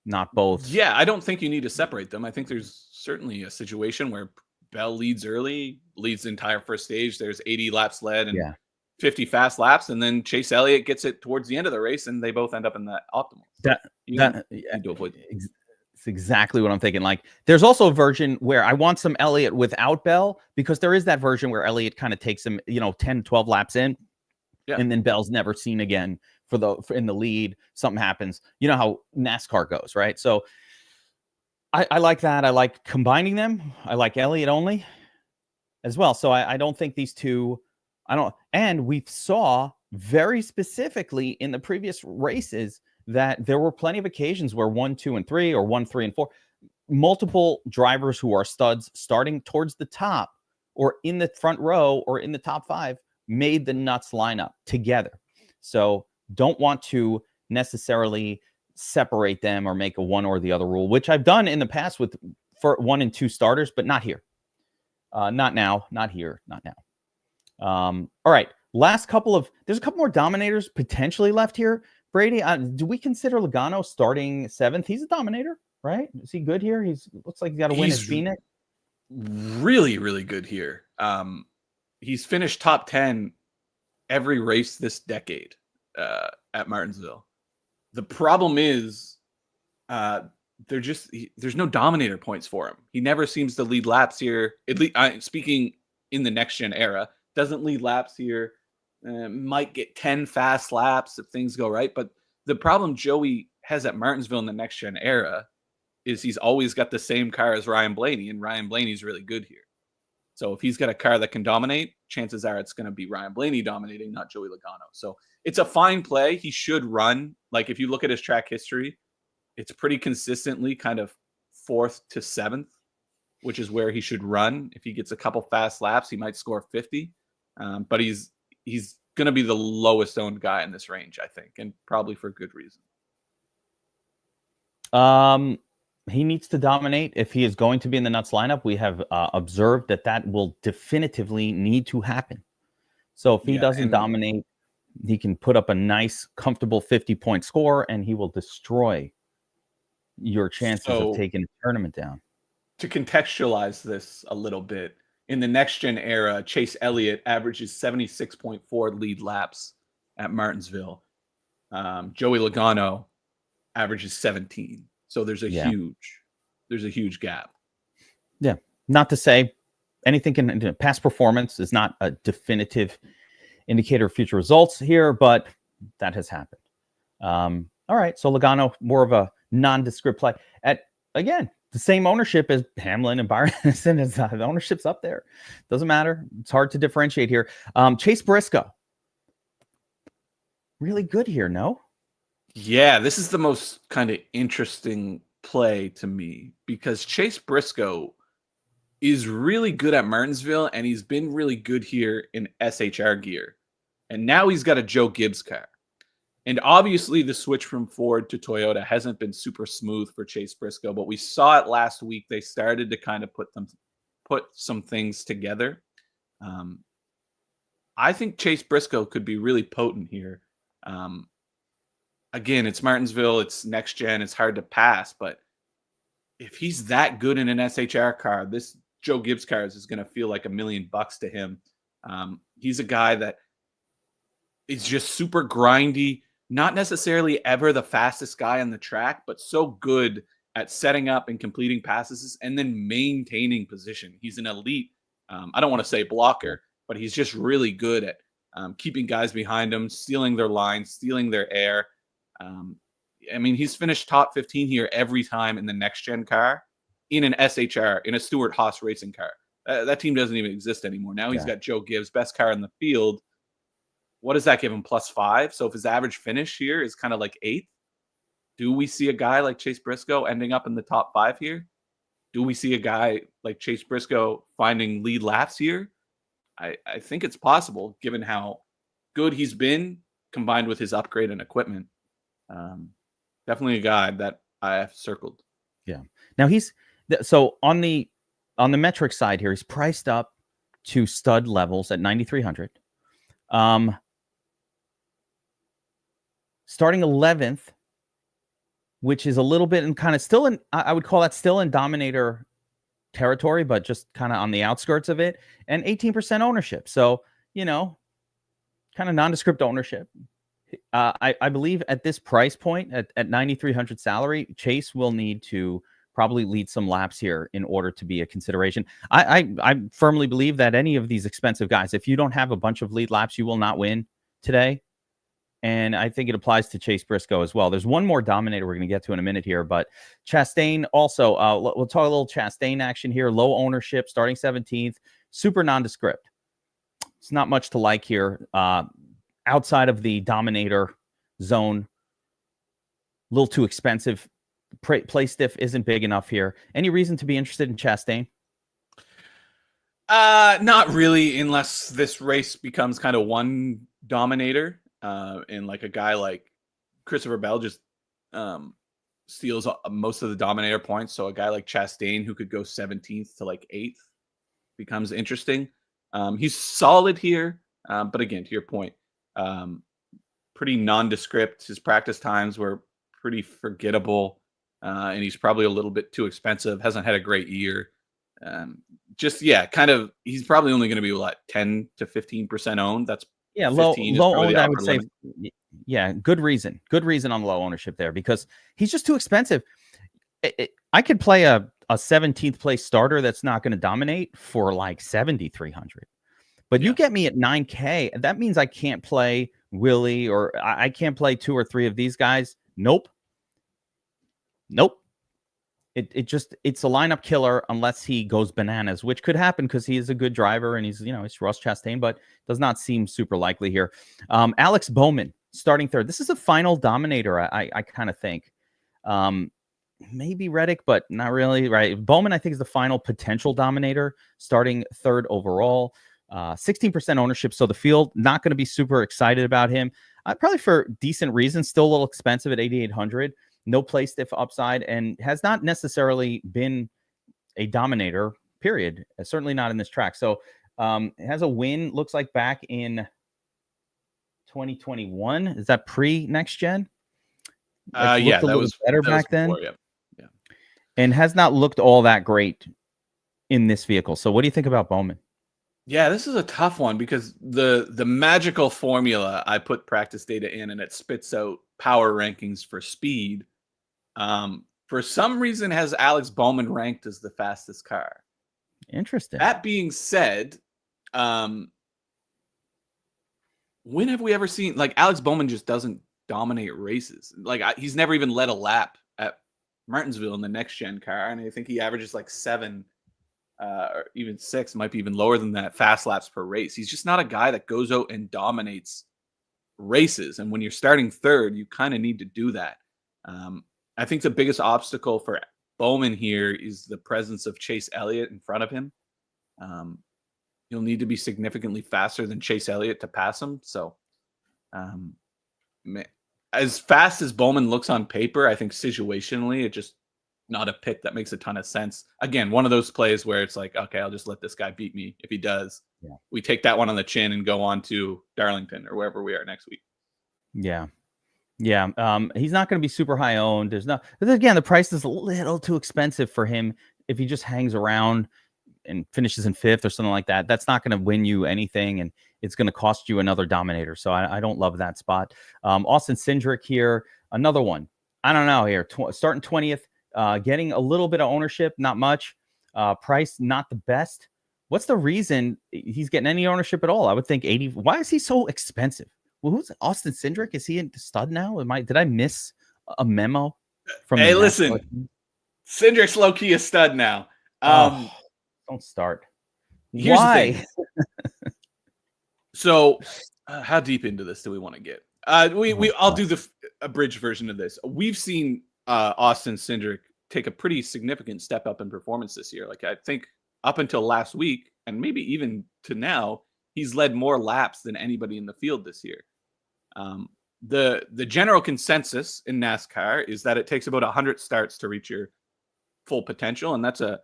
not both. Yeah, I don't think you need to separate them. I think there's certainly a situation where Bell leads early, leads the entire first stage. There's 80 laps led and 50 fast laps, and then Chase Elliott gets it towards the end of the race, and they both end up in that optimal. It's exactly what I'm thinking. Like, there's also a version where I want some Elliott without Bell, because there is that version where Elliott kind of takes him, 10, 12 laps in, and then Bell's never seen again in the lead. Something happens. You know how NASCAR goes, right? So I like that. I like combining them. I like Elliott only as well. So I don't think these two. And we saw very specifically in the previous races that there were plenty of occasions where 1, 2, and 3, or 1, 3, and 4, multiple drivers who are studs starting towards the top or in the front row or in the top 5 made the nuts lineup together. So don't want to necessarily separate them or make a one or the other rule, which I've done in the past for 1 and 2 starters, but not here. Not now, not here, not now. All right. There's a couple more Dominators potentially left here. Brady, do we consider Logano starting 7th? He's a Dominator, right? Is he good here? Looks like he's got to win at Phoenix. Really, really good here. He's finished top 10 every race this decade at Martinsville. The problem is there's no Dominator points for him. He never seems to lead laps here. At least speaking in the next gen era, doesn't lead laps here. Might get 10 fast laps if things go right. But the problem Joey has at Martinsville in the next gen era is he's always got the same car as Ryan Blaney, and Ryan Blaney's really good here. So if he's got a car that can dominate, chances are it's going to be Ryan Blaney dominating, not Joey Logano. So it's a fine play. He should run. Like if you look at his track history, it's pretty consistently kind of 4th to 7th, which is where he should run. If he gets a couple fast laps, he might score 50. But he's going to be the lowest owned guy in this range, I think, and probably for good reason. He needs to dominate. If he is going to be in the Nuts lineup, we have observed that will definitively need to happen. So if he doesn't dominate, he can put up a nice, comfortable 50-point score, and he will destroy your chances of taking the tournament down. To contextualize this a little bit, in the next-gen era, Chase Elliott averages 76.4 lead laps at Martinsville. Joey Logano averages 17. So there's a huge gap. Yeah. Not to say anything can past performance is not a definitive indicator of future results here, but that has happened. All right. So Logano, more of a nondescript play at, again, the same ownership as Hamlin and Byron. The ownership's up there. Doesn't matter. It's hard to differentiate here. Chase Briscoe. Really good here, no? Yeah, this is the most kind of interesting play to me because Chase Briscoe is really good at Martinsville, and he's been really good here in SHR gear. And now he's got a Joe Gibbs car. And obviously the switch from Ford to Toyota hasn't been super smooth for Chase Briscoe, but we saw it last week. They started to kind of put some things together. I think Chase Briscoe could be really potent here. Again, it's Martinsville, it's next gen, it's hard to pass, but if he's that good in an SHR car, this Joe Gibbs car is going to feel like $1 million to him. He's a guy that is just super grindy, not necessarily ever the fastest guy on the track, but so good at setting up and completing passes and then maintaining position. He's an elite, I don't want to say blocker, but he's just really good at keeping guys behind him, stealing their lines, stealing their air. I mean, he's finished top 15 here every time in the next gen car in an SHR, in a Stewart Haas racing car. That team doesn't even exist anymore. Now he's got Joe Gibbs, best car in the field. What does that give him? +5. So if his average finish here is kind of like 8th, do we see a guy like Chase Briscoe ending up in the top 5 here? Do we see a guy like Chase Briscoe finding lead laps here? I think it's possible given how good he's been combined with his upgrade in equipment. Definitely a guy that I have circled. Yeah. Now so on the metric side here, he's priced up to stud levels at 9,300. Starting 11th, which is a little bit and kind of still in, I would call that still in Dominator territory, but just kind of on the outskirts of it, and 18% ownership. So, kind of nondescript ownership. I believe at this price point, at 9,300 salary, Chase will need to probably lead some laps here in order to be a consideration. I firmly believe that any of these expensive guys, if you don't have a bunch of lead laps, you will not win today. And I think it applies to Chase Briscoe as well. There's one more Dominator we're going to get to in a minute here, but Chastain also, we'll talk a little Chastain action here. Low ownership, starting 17th, super nondescript. It's not much to like here. Outside of the Dominator zone, a little too expensive. Play stiff isn't big enough here. Any reason to be interested in Chastain? Not really, unless this race becomes kind of one Dominator. And like a guy like Christopher Bell just steals most of the Dominator points. So a guy like Chastain, who could go 17th to like 8th, becomes interesting. He's solid here. But again, to your point, pretty nondescript. His practice times were pretty forgettable. And he's probably a little bit too expensive. Hasn't had a great year. He's probably only going to be 10 to 15% owned. That's Yeah, 15 is low probably owned, the I would upper say. limit. Yeah, good reason on low ownership there, because he's just too expensive. I could play a 17th place starter that's not going to dominate for like 7,300. But you Yeah. get me at 9K, that means I can't play Willie, or I can't play 2 or 3 of these guys. Nope. It's a lineup killer unless he goes bananas, which could happen because he is a good driver and he's Ross Chastain, but does not seem super likely here. Alex Bowman starting third. This is a final Dominator, I kind of think. Maybe Reddick, but not really, right? Bowman, I think, is the final potential Dominator, starting third overall. 16% ownership, so the field not going to be super excited about him. Probably for decent reasons, still a little expensive at 8,800. No play stiff upside, and has not necessarily been a Dominator, period. Certainly not in this track. So it has a win, looks like, back in 2021. Is that pre-next gen? Yeah, that was better back then. Yeah. And has not looked all that great in this vehicle. So what do you think about Bowman? Yeah, this is a tough one because the magical formula, I put practice data in and it spits out power rankings for speed. For some reason has Alex Bowman ranked as the fastest car. Interesting. That being said, when have we ever seen, like, Alex Bowman just doesn't dominate races? Like, he's never even led a lap at Martinsville in the next gen car, and I think he averages like 7 or even 6, might be even lower than that, fast laps per race. He's just not a guy that goes out and dominates races, and when you're starting third, you kind of need to do that. I think the biggest obstacle for Bowman here is the presence of Chase Elliott in front of him. You'll need to be significantly faster than Chase Elliott to pass him. So as fast as Bowman looks on paper, I think situationally, it's just not a pick that makes a ton of sense. Again, one of those plays where it's like, okay, I'll just let this guy beat me. If he does, we take that one on the chin and go on to Darlington or wherever we are next week. Yeah. He's not going to be super high owned. Again, the price is a little too expensive for him. If he just hangs around and finishes in 5th or something like that, that's not going to win you anything, and it's going to cost you another Dominator. So I don't love that spot. Austin Cindric here, another one. I don't know here. Starting 20th, getting a little bit of ownership, not much. Price not the best. What's the reason he's getting any ownership at all? I would think 80. Why is he so expensive? Well, who's Austin Cindric? Is he in stud now? Did I miss a memo from? Hey, listen, Cindric's low key a stud now. Don't start. Why? So, how deep into this do we want to get? I'll do the abridged version of this. We've seen Austin Cindric take a pretty significant step up in performance this year. Like, I think up until last week, and maybe even to now, he's led more laps than anybody in the field this year. The general consensus in NASCAR is that it takes about 100 starts to reach your full potential, and that's a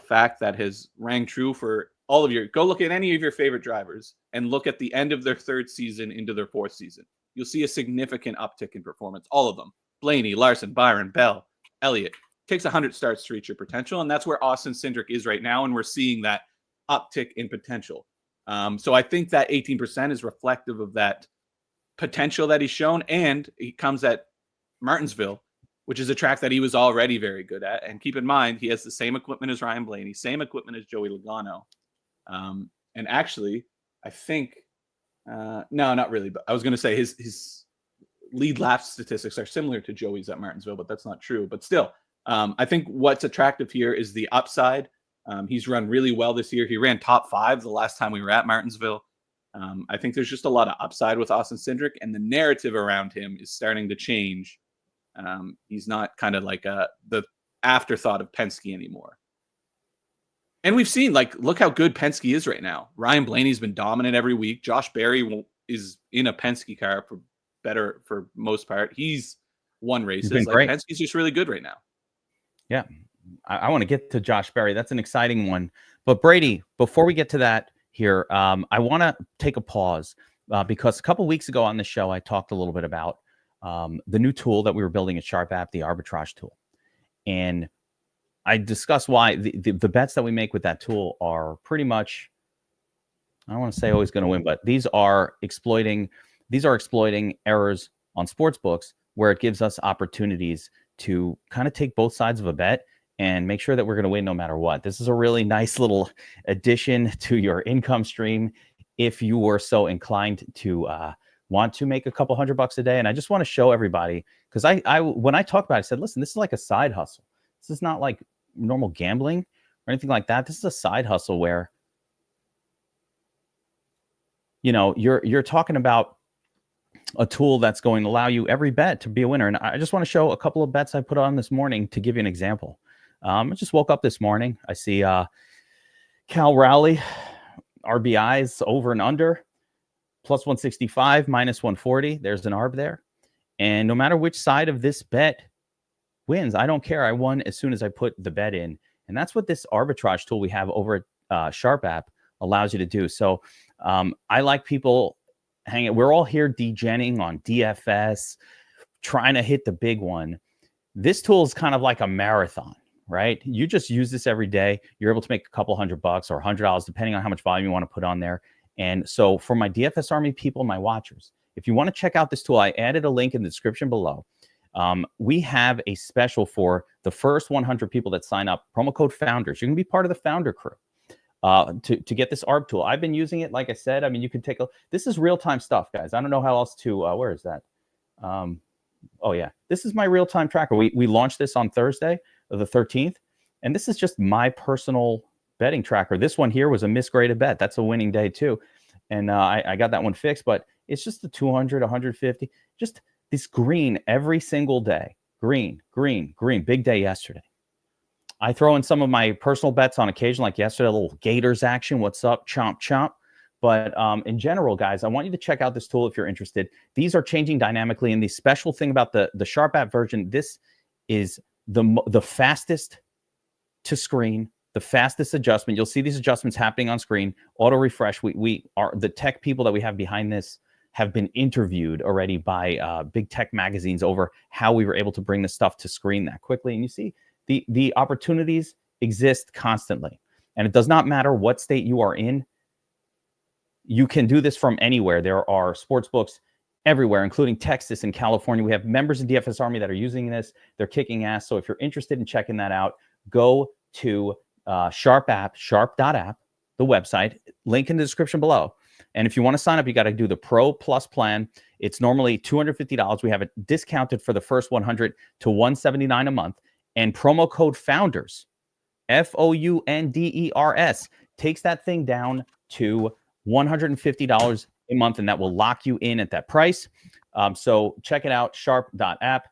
fact that has rang true for all of your. Go look at any of your favorite drivers and look at the end of their 3rd season into their 4th season. You'll see a significant uptick in performance. All of them: Blaney, Larson, Byron, Bell, Elliott. It takes 100 starts to reach your potential, and that's where Austin Cindric is right now, and we're seeing that uptick in potential. So I think that 18% is reflective of that potential that he's shown, and he comes at Martinsville, which is a track that he was already very good at. And keep in mind, he has the same equipment as Ryan Blaney, same equipment as Joey Logano. And actually, I think, no, not really, but I was going to say his lead lap statistics are similar to Joey's at Martinsville, but that's not true. But still, I think what's attractive here is the upside. He's run really well this year. He ran top 5 the last time we were at Martinsville. I think there's just a lot of upside with Austin Cindric, and the narrative around him is starting to change. He's not kind of like the afterthought of Penske anymore. And we've seen, like, look how good Penske is right now. Ryan Blaney's been dominant every week. Josh Berry is in a Penske car for most part. He's won races. Like, Penske's just really good right now. Yeah. I want to get to Josh Berry. That's an exciting one. But Brady, before we get to that here, I want to take a pause because a couple weeks ago on the show, I talked a little bit about the new tool that we were building at Sharp App, the Arbitrage tool. And I discussed why the bets that we make with that tool are pretty much I don't want to say always going to win, but these are exploiting errors on sports books where it gives us opportunities to kind of take both sides of a bet and make sure that we're going to win no matter what. This is a really nice little addition to your income stream if you were so inclined to want to make a couple $100 a day. And I just want to show everybody, because I when I talk about it, I said, listen, this is like a side hustle. This is not like normal gambling or anything like that. This is a side hustle where, you know, you're talking about a tool that's going to allow you every bet to be a winner. And I just want to show a couple of bets I put on this morning to give you an example. I just woke up this morning. I see Cal Rowley, RBIs over and under, plus 165, minus 140. There's an ARB there. And no matter which side of this bet wins, I don't care. I won as soon as I put the bet in. And that's what this arbitrage tool we have over at Sharp app allows you to do. So I like people hanging. We're all here degenning on DFS, trying to hit the big one. This tool is kind of like a marathon, right? You just use this every day. You're able to make a couple $100 or $100, depending on how much volume you want to put on there. And so for my DFS Army people, my watchers, if you want to check out this tool, I added a link in the description below. We have a special for the first 100 people that sign up, promo code Founders. You can be part of the Founder Crew to get this ARB tool. I've been using it, like I said. I mean, you can take this is real-time stuff, guys. I don't know how else to, where is that? Oh, yeah. This is my real-time tracker. We launched this on Thursday, the 13th, and this is just my personal betting tracker. This one here was a misgraded bet. That's a winning day, too. And I got that one fixed, but it's just the 200, 150, just this green every single day. Green, green, green. Big day yesterday. I throw in some of my personal bets on occasion, like yesterday, a little Gators action. What's up? Chomp, chomp. But in general, guys, I want you to check out this tool if you're interested. These are changing dynamically. And the special thing about the Sharp app version, this is the fastest to screen, the fastest adjustment. You'll see these adjustments happening on screen. Auto refresh. We are the tech people that we have behind this have been interviewed already by big tech magazines over how we were able to bring this stuff to screen that quickly. And you see the opportunities exist constantly. And it does not matter what state you are in. You can do this from anywhere. There are sports books everywhere, including Texas and California. We have members in DFS Army that are using this. They're kicking ass. So if you're interested in checking that out, go to Sharp app, sharp.app, the website, link in the description below. And if you want to sign up, you got to do the Pro Plus plan. It's normally $250. We have it discounted for the first 100 to $179 a month. And promo code Founders, FOUNDERS, takes that thing down to $150 a month, and that will lock you in at that price. So check it out, sharp.app,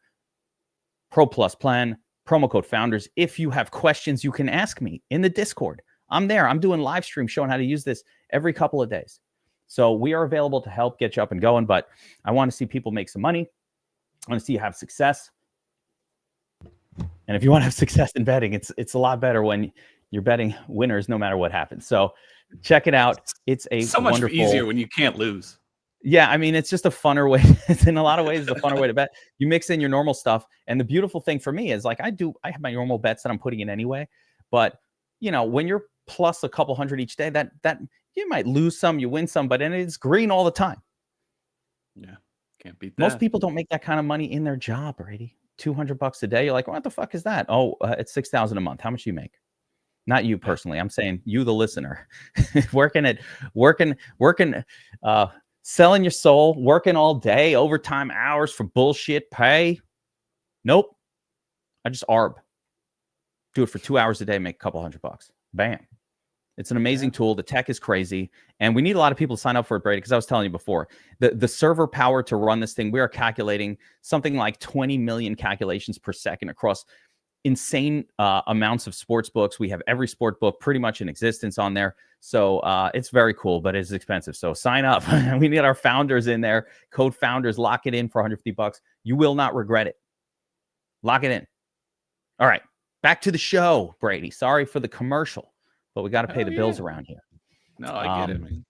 Pro Plus plan, promo code Founders. If you have questions, you can ask me in the Discord. I'm there. I'm doing live stream showing how to use this every couple of days. So we are available to help get you up and going, but I want to see people make some money. I want to see you have success. And if you want to have success in betting, it's a lot better when you're betting winners no matter what happens. So check it out. It's a so much easier when you can't lose. Yeah, I mean, it's just a funner way. It's in a lot of ways a funner way to bet. You mix in your normal stuff. And the beautiful thing for me is like I have my normal bets that I'm putting in anyway. But you know, when you're plus a couple hundred each day, that you might lose some, you win some, but then it's green all the time. Yeah, can't beat that. Most people don't make that kind of money in their job, Brady. $200 a day. You're like, what the fuck is that? Oh, it's $6,000 a month. How much do you make? Not you personally. I'm saying you, the listener, working, selling your soul, working all day, overtime hours for bullshit pay. Nope. I just ARB. Do it for 2 hours a day, make a couple $100. Bam. It's an amazing tool. The tech is crazy. And we need a lot of people to sign up for it, Brady, because I was telling you before, the server power to run this thing, we are calculating something like 20 million calculations per second across insane amounts of sports books. We have every sport book pretty much in existence on there. So it's very cool, but it's expensive. So sign up. We need our founders in there. Code Founders. Lock it in for $150. You will not regret it. Lock it in. All right. Back to the show, Brady. Sorry for the commercial, but we got to pay the bills around here. No, I get it, man.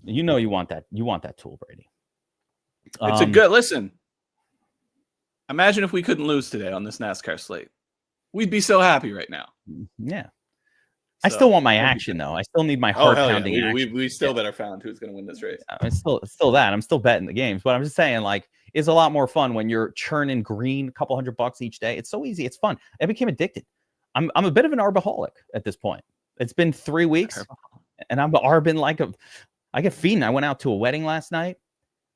You know you want that. You want that tool, Brady. It's a good listen. Imagine if we couldn't lose today on this NASCAR slate. We'd be so happy right now. Yeah. I still want my action though. I still need my heart pounding action. We still better found who's going to win this race. It's still that. I'm still betting the games, but I'm just saying, like, it's a lot more fun when you're churning green, a couple $100 each day. It's so easy. It's fun. I became addicted. I'm a bit of an arbaholic at this point. It's been 3 weeks, and I'm arbing like I get feeding. I went out to a wedding last night,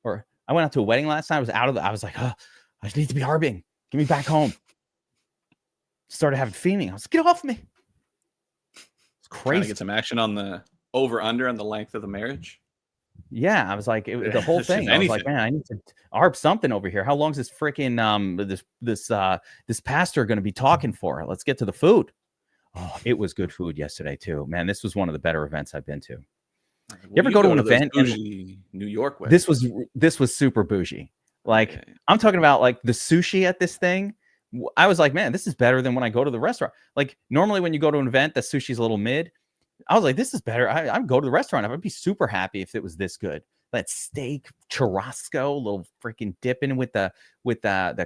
I was like, oh, I just need to be arbing. Get me back home. Started having feeding. I was like, get off me. It's crazy. Trying to get some action on the over-under on the length of the marriage. Yeah, I was like, the whole thing. I was like, man, I need to arb something over here. How long is this freaking this pastor going to be talking for? Let's get to the food. Oh, it was good food yesterday too, man. This was one of the better events I've been to. You ever go to an event in New York? This was super bougie. Like, I'm talking about like the sushi at this thing. I was like, man, this is better than when I go to the restaurant. Like, normally when you go to an event, the sushi's a little mid. I was like, this is better. I'd go to the restaurant. I would be super happy if it was this good. That steak, churrasco, little freaking dipping with the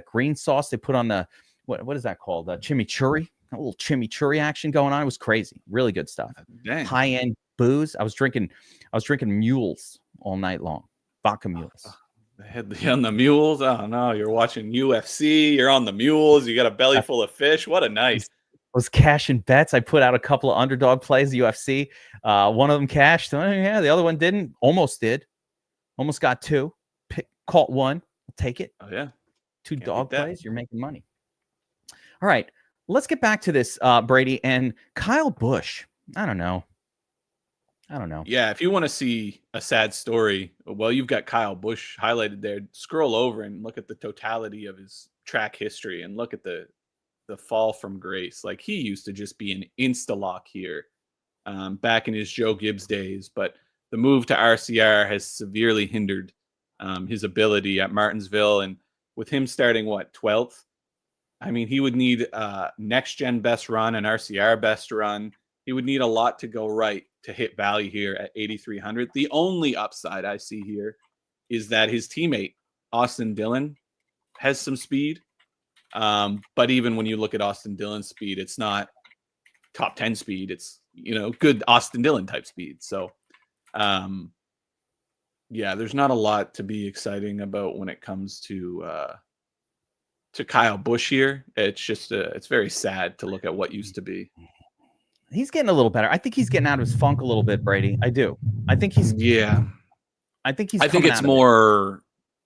green sauce they put on the what is that called? Chimichurri. A little chimichurri action going on. It was crazy. Really good stuff. High end booze. I was drinking mules all night long. Vodka mules. On the mules. Oh no, you're watching UFC. You're on the mules. You got a belly full of fish. What a night. Was cashing bets. I put out a couple of underdog plays, UFC. One of them cashed. Oh, yeah, the other one didn't. Almost did. Almost got two. Caught one. I'll take it. Oh, yeah. Two dog plays. You're making money. All right. Let's get back to this, Brady. And Kyle Busch. I don't know. Yeah, if you want to see a sad story, well, you've got Kyle Busch highlighted there. Scroll over and look at the totality of his track history and look at the fall from grace. Like, he used to just be an insta-lock here back in his Joe Gibbs days, but the move to RCR has severely hindered his ability at Martinsville. And with him starting 12th, I mean, he would need next gen best run and RCR best run. He would need a lot to go right to hit value here at 8,300. The only upside I see here is that his teammate Austin Dillon has some speed. But even when you look at Austin Dillon's speed, it's not top 10 speed. It's, good Austin Dillon type speed. So, there's not a lot to be exciting about when it comes to Kyle Busch here. It's just, it's very sad to look at what used to be. He's getting a little better. I think he's getting out of his funk a little bit, Brady. I do. I think I think it's more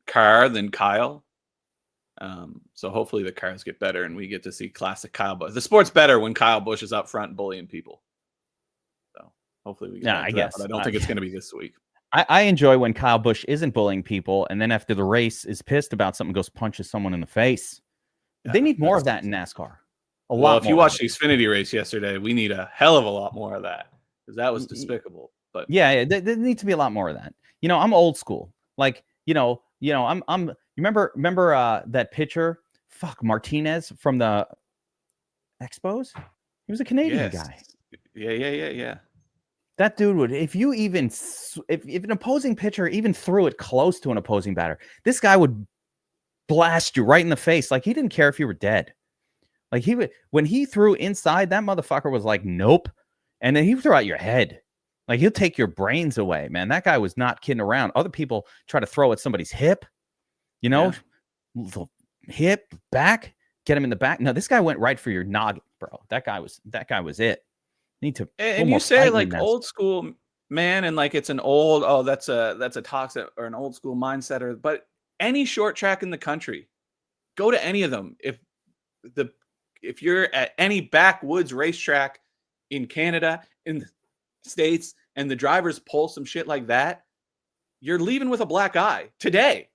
Carr than Kyle. So hopefully the cars get better and we get to see classic Kyle Busch. The sport's better when Kyle Busch is up front bullying people. So hopefully we get I guess. That, but I don't think it's going to be this week. I enjoy when Kyle Busch isn't bullying people and then after the race is pissed about something, goes punches someone in the face. They need more of that in NASCAR. Well, if you watched the Xfinity race yesterday, we need a hell of a lot more of that because that was despicable. But yeah, there needs to be a lot more of that. I'm old school. Like, I'm you remember that pitcher, Martinez from the Expos? He was a Canadian guy. Yeah. That dude would, if an opposing pitcher even threw it close to an opposing batter, this guy would blast you right in the face. Like, he didn't care if you were dead. Like, when he threw inside, that motherfucker was like, nope. And then he threw out your head. Like, he'll take your brains away, man. That guy was not kidding around. Other people try to throw at somebody's hip, hip, back, get him in the back. No, this guy went right for your noggin, bro. That guy was it. Need to. And you say like old school, man, and like it's an old, that's a toxic or an old school mindset, but any short track in the country, go to any of them. If you're at any backwoods racetrack in Canada, in the States, and the drivers pull some shit like that, you're leaving with a black eye today.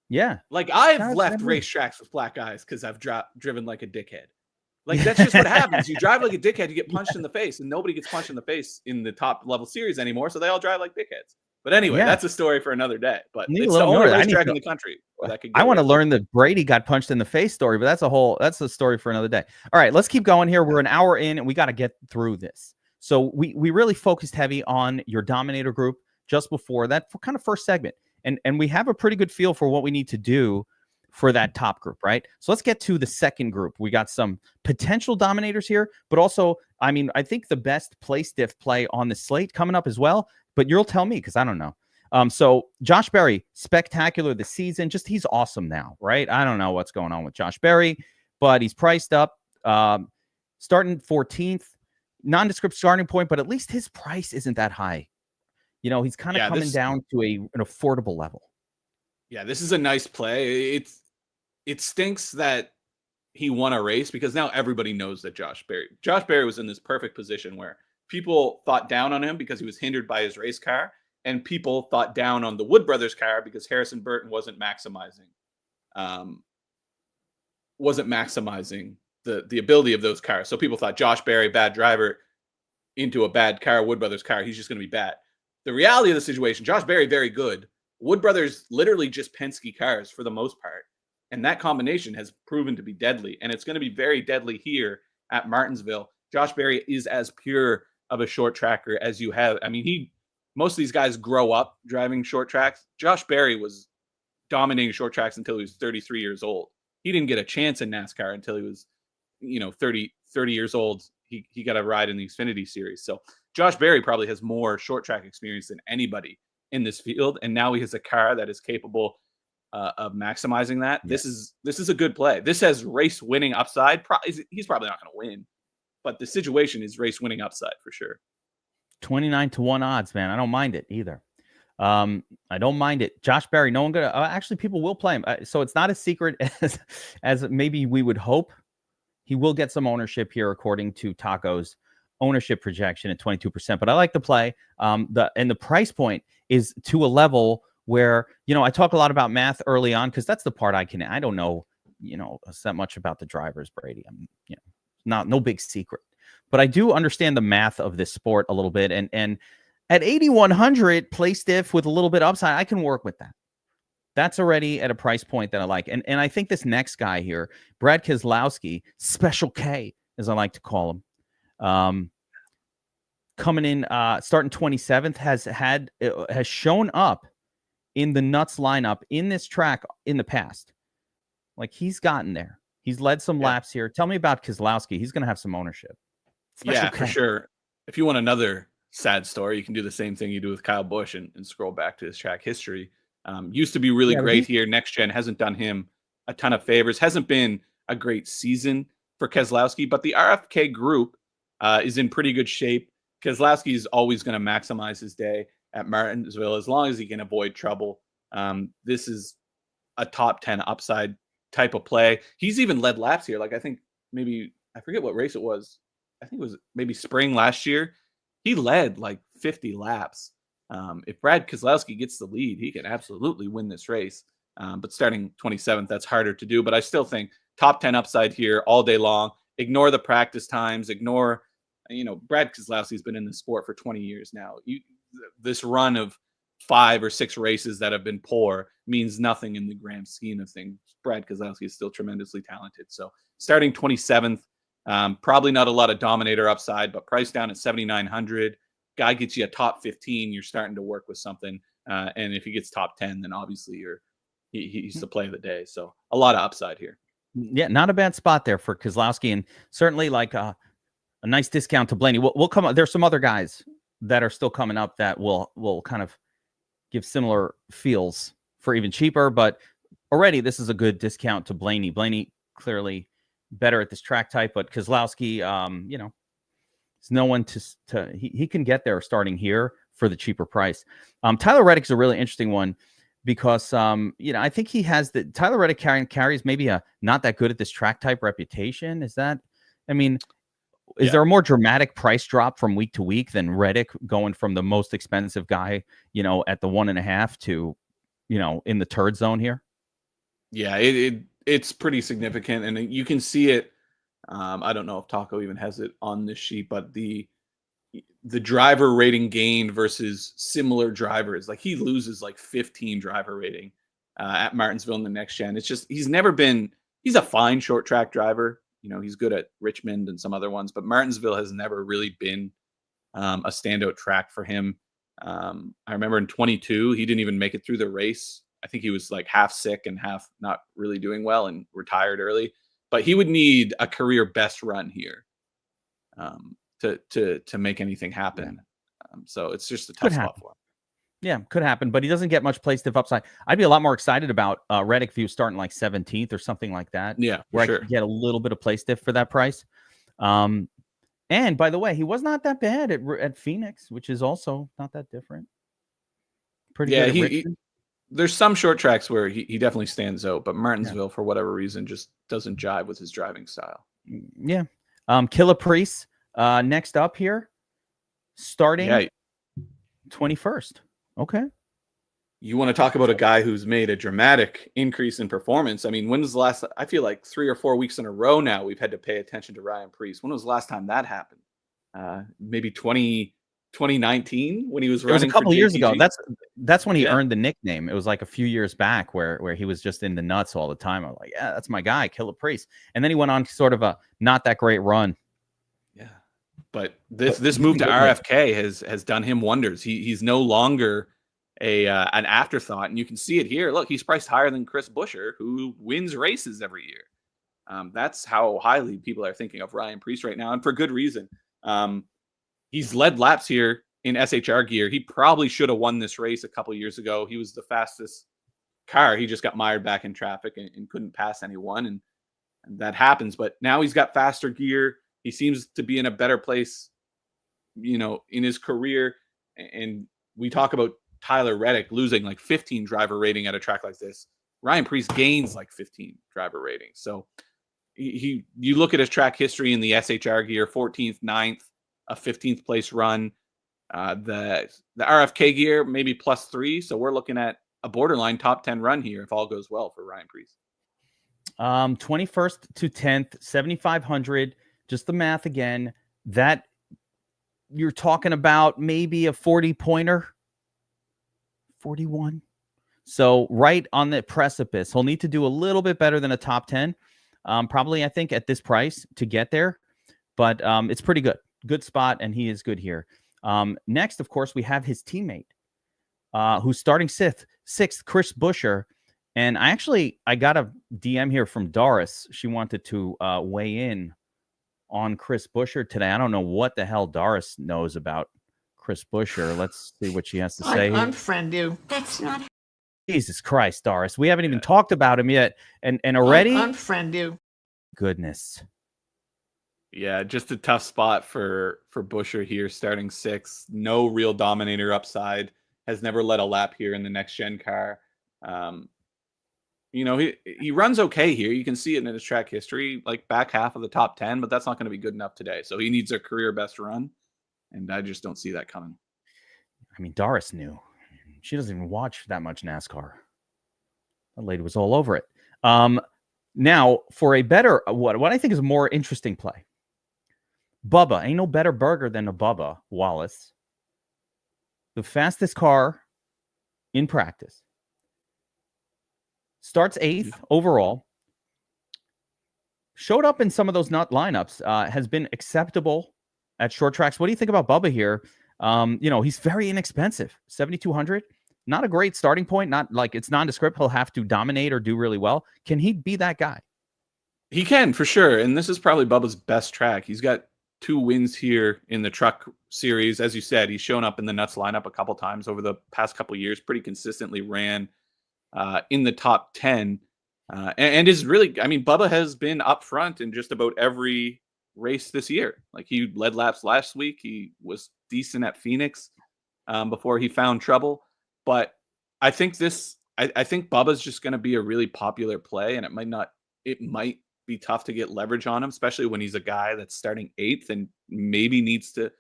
Yeah. Like, I've left racetracks with black eyes because I've driven like a dickhead. Like, that's just what happens. You drive like a dickhead, you get punched in the face, and nobody gets punched in the face in the top level series anymore, so they all drive like dickheads. But anyway, that's a story for another day. But it's the only racetrack in the country that could. I want to learn the Brady got punched in the face story, but that's a story for another day. All right, let's keep going here. We're an hour in, and we got to get through this. So we really focused heavy on your Dominator group just before that kind of first segment, and we have a pretty good feel for what we need to do for that top group, right? So let's get to the second group. We got some potential dominators here, but also, I mean, I think the best place diff play on the slate coming up as well, but you'll tell me because I don't know. So Josh Berry, spectacular this season. Just he's awesome now, right? I don't know what's going on with Josh Berry, but he's priced up, starting 14th, nondescript starting point, but at least his price isn't that high. You know, he's kind of coming down to an affordable level. Yeah, this is a nice play. It stinks that he won a race because now everybody knows that Josh Berry was in this perfect position where people thought down on him because he was hindered by his race car, and people thought down on the Wood Brothers car because Harrison Burton wasn't maximizing the ability of those cars. So people thought Josh Berry, bad driver, into a bad car, Wood Brothers car, he's just going to be bad. The reality of the situation, Josh Berry, very good. Wood Brothers, literally just Penske cars for the most part. And that combination has proven to be deadly. And it's going to be very deadly here at Martinsville. Josh Berry is as pure of a short tracker as you have. I mean, most of these guys grow up driving short tracks. Josh Berry was dominating short tracks until he was 33 years old. He didn't get a chance in NASCAR until he was, 30 years old. He got a ride in the Xfinity Series. So Josh Berry probably has more short track experience than anybody in this field. And now he has a car that is capable of maximizing that. Yeah. This is a good play. This has race winning upside. He's probably not going to win, but the situation is race winning upside for sure. 29-1 odds, man. I don't mind it either. I don't mind it. Josh Berry, no one gonna actually people will play him. So it's not as secret as maybe we would hope. He will get some ownership here, according to Taco's ownership projection at 22%. But I like the play. The price point is to a level where, I talk a lot about math early on because that's the part I don't know, that much about the drivers, Brady. I'm, no big secret. But I do understand the math of this sport a little bit. And at 8,100 place diff with a little bit upside, I can work with that. That's already at a price point that I like. And I think this next guy here, Brad Keselowski, Special K, as I like to call him, coming in, starting 27th, has shown up in the nuts lineup in this track in the past. Like, he's gotten there. He's led some laps here. Tell me about Keselowski. He's going to have some ownership. Special K. For sure. If you want another sad story, you can do the same thing you do with Kyle Busch and scroll back to his track history. Used to be really great here. Next Gen hasn't done him a ton of favors. Hasn't been a great season for Keselowski, but the RFK group is in pretty good shape. Keselowski is always going to maximize his day at Martinsville as long as he can avoid trouble. This is a top 10 upside type of play. He's even led laps here. Like, I think maybe, I forget what race it was. I think it was maybe spring last year. He led like 50 laps. If Brad Keselowski gets the lead, he can absolutely win this race. But starting 27th, that's harder to do. But I still think top 10 upside here all day long. Ignore the practice times. Ignore, Brad Keselowski's been in the sport for 20 years now. This run of 5 or 6 races that have been poor means nothing in the grand scheme of things. Brad Keselowski is still tremendously talented. So starting 27th, probably not a lot of Dominator upside, but price down at 7,900. Guy gets you a top 15, you're starting to work with something. And if he gets top 10, then obviously he's the play of the day. So a lot of upside here. Yeah, not a bad spot there for Keselowski, and certainly like a nice discount to Blaney. We'll come up. There's some other guys that are still coming up that will kind of give similar feels for even cheaper, but already this is a good discount to Blaney. Blaney clearly better at this track type, but Keselowski, it's no one he can get there starting here for the cheaper price. Tyler Reddick's a really interesting one because, I think he has Tyler Reddick carries maybe a not that good at this track type reputation. Is that, is there a more dramatic price drop from week to week than Reddick going from the most expensive guy, at the 1.5 to, in the turd zone here? Yeah, it's pretty significant, and you can see it. I don't know if Taco even has it on this sheet, but the driver rating gain versus similar drivers, like he loses like 15 driver rating at Martinsville in the next gen. It's just he's a fine short track driver. He's good at Richmond and some other ones, but Martinsville has never really been a standout track for him. I remember in 22, he didn't even make it through the race I think he was like half sick and half not really doing well and retired early. But he would need a career best run here to make anything happen. So it's just a tough spot for him. Yeah, could happen, but he doesn't get much place diff upside. I'd be a lot more excited about Reddick if he was starting like 17th or something like that. Yeah, where sure. I could get a little bit of place diff for that price. And by the way, he was not that bad at Phoenix, which is also not that different. Pretty good at Richmond. There's some short tracks where he definitely stands out, but Martinsville, for whatever reason, just doesn't jive with his driving style. Yeah. Killer Preece next up here, starting 21st. Okay. You want to talk about a guy who's made a dramatic increase in performance. I mean, when was the last, I feel like 3 or 4 weeks in a row now, we've had to pay attention to Ryan Preece. When was the last time that happened? Maybe 2019 when he was running. It was a couple for years JTG. ago. That's when he earned the nickname. It was like a few years back where he was just in the nuts all the time. I was like, yeah, that's my guy, Killer Preece. And then he went on sort of a not that great run. Yeah. But this move to RFK has done him wonders. He's no longer an afterthought, and you can see it here. Look, he's priced higher than Chris Buescher, who wins races every year. That's how highly people are thinking of Ryan Preece right now, and for good reason. He's led laps here in SHR gear. He probably should have won this race a couple years ago. He was the fastest car. He just got mired back in traffic and couldn't pass anyone, and that happens. But now he's got faster gear. He seems to be in a better place, in his career. And we talk about Tyler Reddick losing like 15 driver rating at a track like this. Ryan Preece gains like 15 driver rating. So you look at his track history in the SHR gear, 14th, 9th, a 15th place run. The RFK gear, maybe +3. So we're looking at a borderline top 10 run here if all goes well for Ryan Preece. 21st to 10th, 7,500. Just the math again. That you're talking about maybe a 40-pointer. 41. So right on the precipice. He'll need to do a little bit better than a top 10. Probably, I think, at this price to get there. But it's pretty good. Good spot, and he is good here. Next, of course, we have his teammate, who's starting sixth, Chris Buescher. And I got a DM here from Doris. She wanted to weigh in on Chris Buescher today. I don't know what the hell Doris knows about Chris Buescher. Let's see what she has to say. Unfriend you. That's not. Jesus Christ, Doris. We haven't even talked about him yet. And already? Unfriend you. Goodness. Yeah, just a tough spot for Buescher here, starting 6th. No real Dominator upside. Has never led a lap here in the next gen car. He runs okay here. You can see it in his track history, like back half of the top 10, but that's not going to be good enough today. So he needs a career best run, and I just don't see that coming. I mean, Doris knew. She doesn't even watch that much NASCAR. That lady was all over it. Now, for a better, what I think is a more interesting play. Bubba, ain't no better burger than a Bubba Wallace. The fastest car in practice. Starts 8th overall. Showed up in some of those lineups. Has been acceptable at short tracks. What do you think about Bubba here? He's very inexpensive. 7,200. Not a great starting point. Not like it's nondescript. He'll have to dominate or do really well. Can he be that guy? He can, for sure. And this is probably Bubba's best track. He's got 2 wins here in the truck series. As you said, he's shown up in the nuts lineup a couple times over the past couple years. Pretty consistently ran in the top 10. And is really, Bubba has been up front in just about every race this year. Like, he led laps last week. He was decent at Phoenix before he found trouble. But I think I think Bubba's just going to be a really popular play, and it might be tough to get leverage on him, especially when he's a guy that's starting 8th and maybe needs to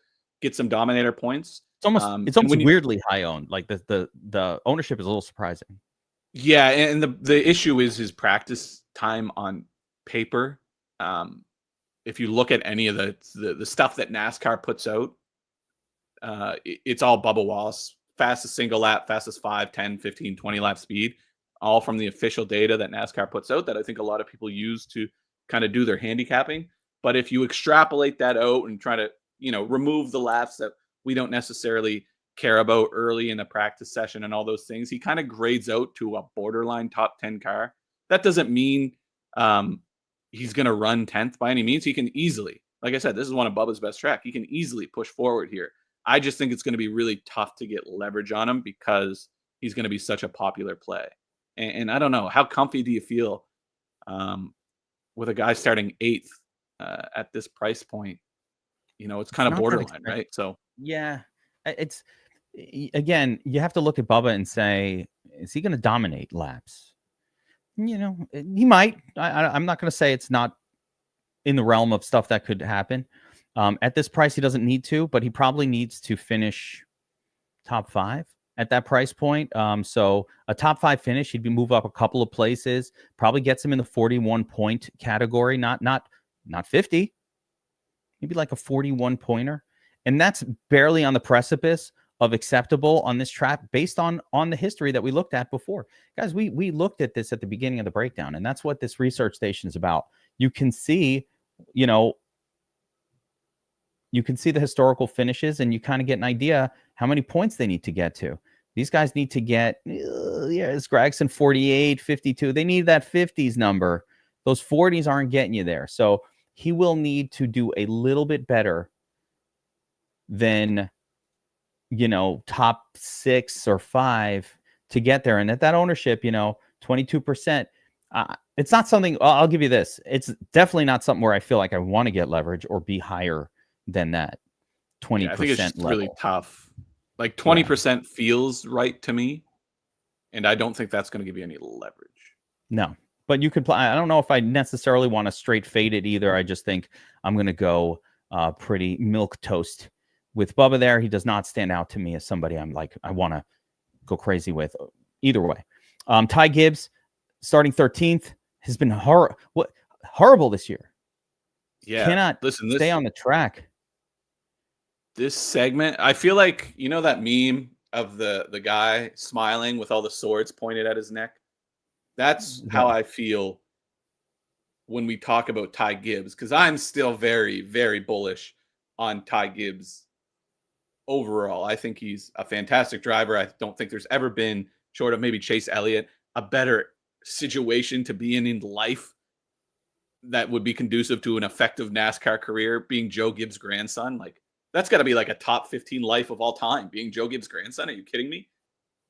get some Dominator points. It's almost weirdly high owned. Like the ownership is a little surprising. Yeah, and the issue is his practice time on paper. If you look at any of the stuff that NASCAR puts out, it's all Bubba Wallace. Fastest single lap, fastest 5, 10, 15, 20 lap speed, all from the official data that NASCAR puts out that I think a lot of people use to kind of do their handicapping. But if you extrapolate that out and try to, remove the laps that we don't necessarily care about early in a practice session and all those things. He kind of grades out to a borderline top 10 car. That doesn't mean he's going to run 10th by any means. He can easily, like I said, this is one of Bubba's best track. He can easily push forward here. I just think it's going to be really tough to get leverage on him because he's going to be such a popular play. And I don't know, how comfy do you feel with a guy starting 8th at this price point? You know, it's kind of borderline, right? So yeah, it's, again, you have to look at Bubba and say, is he going to dominate laps? You know, he might. I'm not going to say it's not in the realm of stuff that could happen. At this price, he doesn't need to, but he probably needs to finish top 5 at that price point. So a top 5 finish, he'd move up a couple of places, probably gets him in the 41 point category, not 50, maybe like a 41 pointer. And that's barely on the precipice of acceptable on this track based on the history that we looked at before. Guys, we looked at this at the beginning of the breakdown, and that's what this research station is about. You can see, you know, you can see the historical finishes, and you kind of get an idea how many points they need to get to. These guys need to get, it's Gregson 48, 52. They need that 50s number. Those 40s aren't getting you there. So he will need to do a little bit better than, you know, top 6 or 5 to get there. And at that ownership, you know, 22%, it's not something, I'll give you this. It's definitely not something where I feel like I want to get leverage or be higher than that 20% I think it's just level. really tough. Like 20% feels right to me. And I don't think that's going to give you any leverage. No, but you could play. I don't know if I necessarily want to straight fade it either. I just think I'm going to go pretty milk toast with Bubba there. He does not stand out to me as somebody I'm like, I want to go crazy with either way. Ty Gibbs starting 13th has been horrible this year. Yeah. Cannot stay on the track. This segment, I feel like, you know, that meme of the guy smiling with all the swords pointed at his neck. That's how I feel when we talk about Ty Gibbs, because I'm still very, very bullish on Ty Gibbs overall. I think he's a fantastic driver. I don't think there's ever been, short of maybe Chase Elliott, a better situation to be in life that would be conducive to an effective NASCAR career, being Joe Gibbs' grandson. Like, that's got to be like a top 15 life of all time, being Joe Gibbs' grandson. Are you kidding me?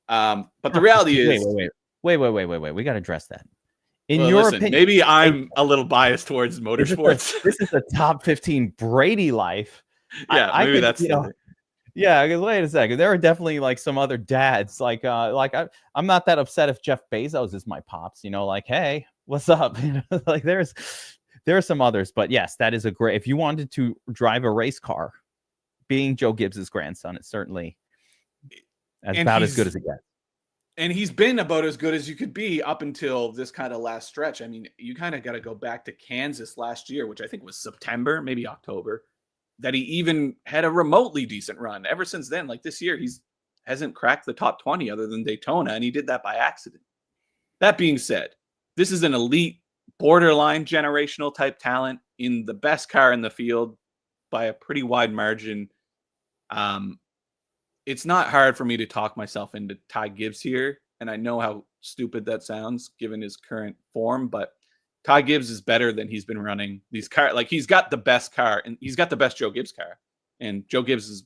But the reality is... Wait. We got to address that. Opinion, maybe I'm a little biased towards motorsports. This is a top 15 Brady life. Yeah, maybe that's... Yeah, because wait a second. There are definitely like some other dads. Like I'm not that upset if Jeff Bezos is my pops. You know, like, hey, what's up? You know, like there are some others, but yes, that is a great. If you wanted to drive a race car, being Joe Gibbs's grandson is certainly about as good as it gets. And he's been about as good as you could be up until this kind of last stretch. I mean, you kind of got to go back to Kansas last year, which I think was September, maybe October, that he even had a remotely decent run. Ever since then, like this year, hasn't cracked the top 20 other than Daytona, and he did that by accident. That being said, this is an elite, borderline generational type talent in the best car in the field by a pretty wide margin. It's not hard for me to talk myself into Ty Gibbs here, and I know how stupid that sounds given his current form, but Ty Gibbs is better than he's been running these cars. Like, he's got the best car, and he's got the best Joe Gibbs car, and Joe Gibbs is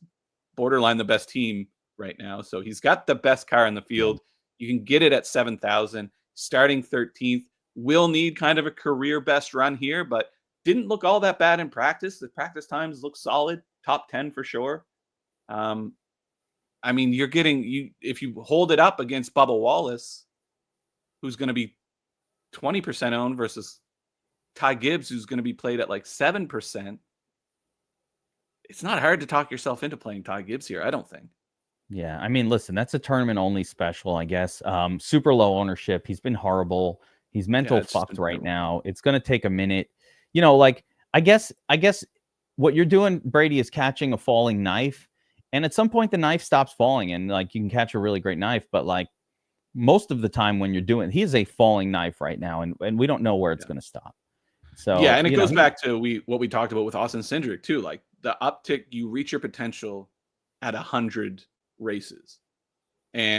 borderline the best team right now. So he's got the best car in the field. You can get it at 7,000, starting 13th. Will need kind of a career best run here, but didn't look all that bad in practice. The practice times look solid, top 10 for sure. I mean, you're getting, if you hold it up against Bubba Wallace, who's going to be 20% owned, versus Ty Gibbs, who's going to be played at like 7%. It's not hard to talk yourself into playing Ty Gibbs here, I don't think. Yeah, I mean, listen, that's a tournament only special, I guess. Super low ownership. He's been horrible. He's mental fucked right now. It's going to take a minute. You know, like, I guess what you're doing, Brady, is catching a falling knife. And at some point, the knife stops falling, and like you can catch a really great knife. But like most of the time when you're doing, he is a falling knife right now, and we don't know where it's going to stop. So yeah, and it goes back to what we talked about with Austin Cindric too. Like, the uptick, you reach your potential at 100 races.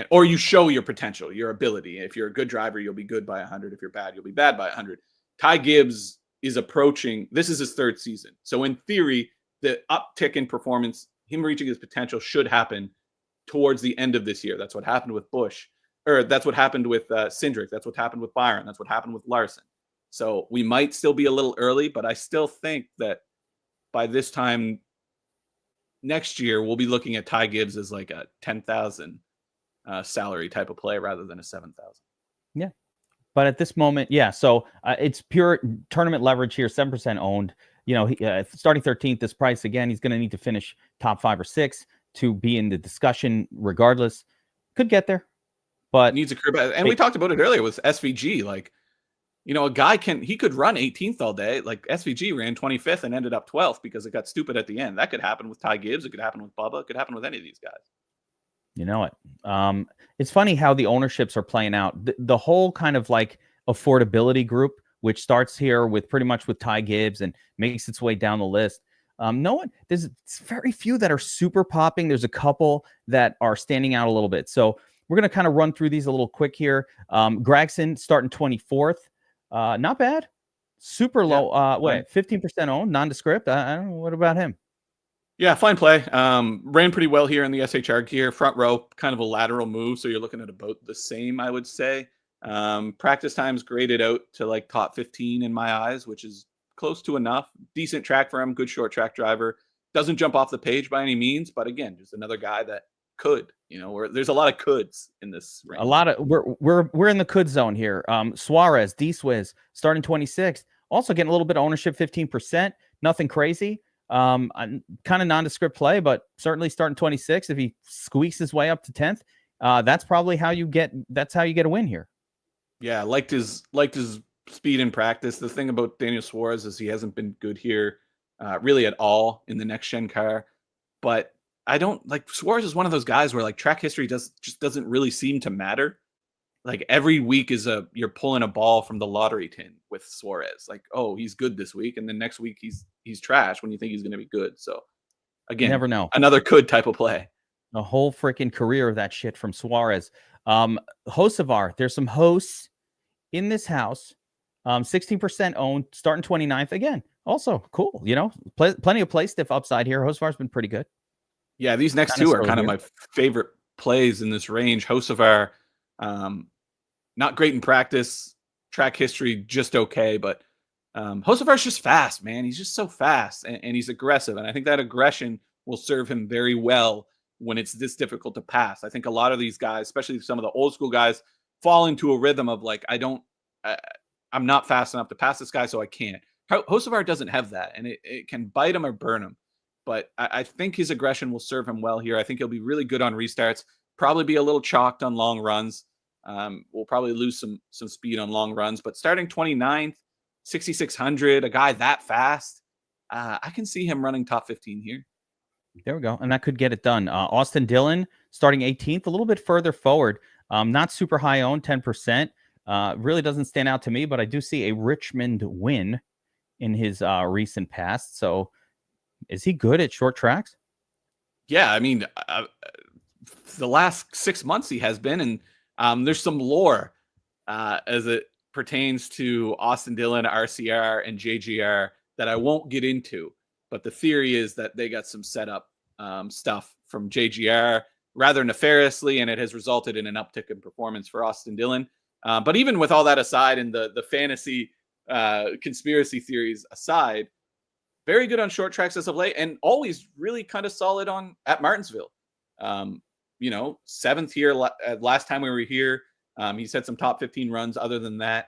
Or you show your potential, your ability. If you're a good driver, you'll be good by 100. If you're bad, you'll be bad by 100. Ty Gibbs is approaching, this is his third season. So in theory, the uptick in performance, him reaching his potential, should happen towards the end of this year. That's what happened with Busch, or that's what happened with Cindric. That's what happened with Byron. That's what happened with Larson. So we might still be a little early, but I still think that by this time next year, we'll be looking at Ty Gibbs as like a 10,000 salary type of play rather than a 7,000. Yeah. But at this moment, yeah. So it's pure tournament leverage here, 7% owned. You know, starting 13th, this price, again, he's going to need to finish top 5 or 6 to be in the discussion regardless. Could get there, but needs a career. And we talked about it earlier with SVG. Like, you know, a guy he could run 18th all day. Like SVG ran 25th and ended up 12th because it got stupid at the end. That could happen with Ty Gibbs. It could happen with Bubba. It could happen with any of these guys. You know it. It's funny how the ownerships are playing out. The whole kind of like affordability group, which starts here with pretty much with Ty Gibbs and makes its way down the list. There's very few that are super popping. There's a couple that are standing out a little bit. So we're going to kind of run through these a little quick here. Gragson starting 24th. Not bad. Super low. 15% owned, nondescript. I don't know. What about him? Yeah, fine play. Ran pretty well here in the SHR gear. Front row, kind of a lateral move. So you're looking at about the same, I would say. Practice times graded out to like top 15 in my eyes, which is close to enough. Decent track for him. Good short track driver. Doesn't jump off the page by any means, but again, just another guy that could. You know, there's a lot of coulds in this range. We're in the could zone here. Suarez, D-Swizz, starting 26th. Also getting a little bit of ownership, 15%. Nothing crazy. Kind of nondescript play, but certainly starting 26. If he squeaks his way up to 10th, that's probably how you get a win here. Yeah, liked his speed in practice. The thing about Daniel Suarez is he hasn't been good here really at all in the next gen car. But I don't like Suarez is one of those guys where like track history just doesn't really seem to matter. Like every week you're pulling a ball from the lottery tin with Suarez. Like, oh, he's good this week, and then next week he's trash when you think he's going to be good. So again, never know. Another could type of play. A whole freaking career of that shit from Suarez. Hocevar, there's some hosts in this house. 16% owned, starting 29th again. Also cool, you know, plenty of play stiff upside here. Hocevar's been pretty good. Yeah, these next two are kind of my favorite plays in this range. Hocevar, not great in practice, track history just okay, but Hocevar's just fast, man. He's just so fast and he's aggressive, and I think that aggression will serve him very well when it's this difficult to pass. I think a lot of these guys, especially some of the old school guys, fall into a rhythm of like, I'm not fast enough to pass this guy, so I can't. Hocevar doesn't have that, and it can bite him or burn him. But I think his aggression will serve him well here. I think he'll be really good on restarts, probably be a little chalked on long runs. We'll probably lose some speed on long runs, but starting 29th, 6,600, a guy that fast, I can see him running top 15 here. There we go. And that could get it done. Austin Dillon starting 18th, a little bit further forward. Not super high owned, 10%. Really doesn't stand out to me, but I do see a Richmond win in his recent past. So is he good at short tracks? Yeah, I mean, the last 6 months he has been, and there's some lore as it pertains to Austin Dillon, RCR, and JGR that I won't get into. But the theory is that they got some setup stuff from JGR rather nefariously, and it has resulted in an uptick in performance for Austin Dillon. But even with all that aside and the fantasy conspiracy theories aside, very good on short tracks as of late, and always really kind of solid at Martinsville. You know, 7th here last time we were here. He's had some top 15 runs. Other than that,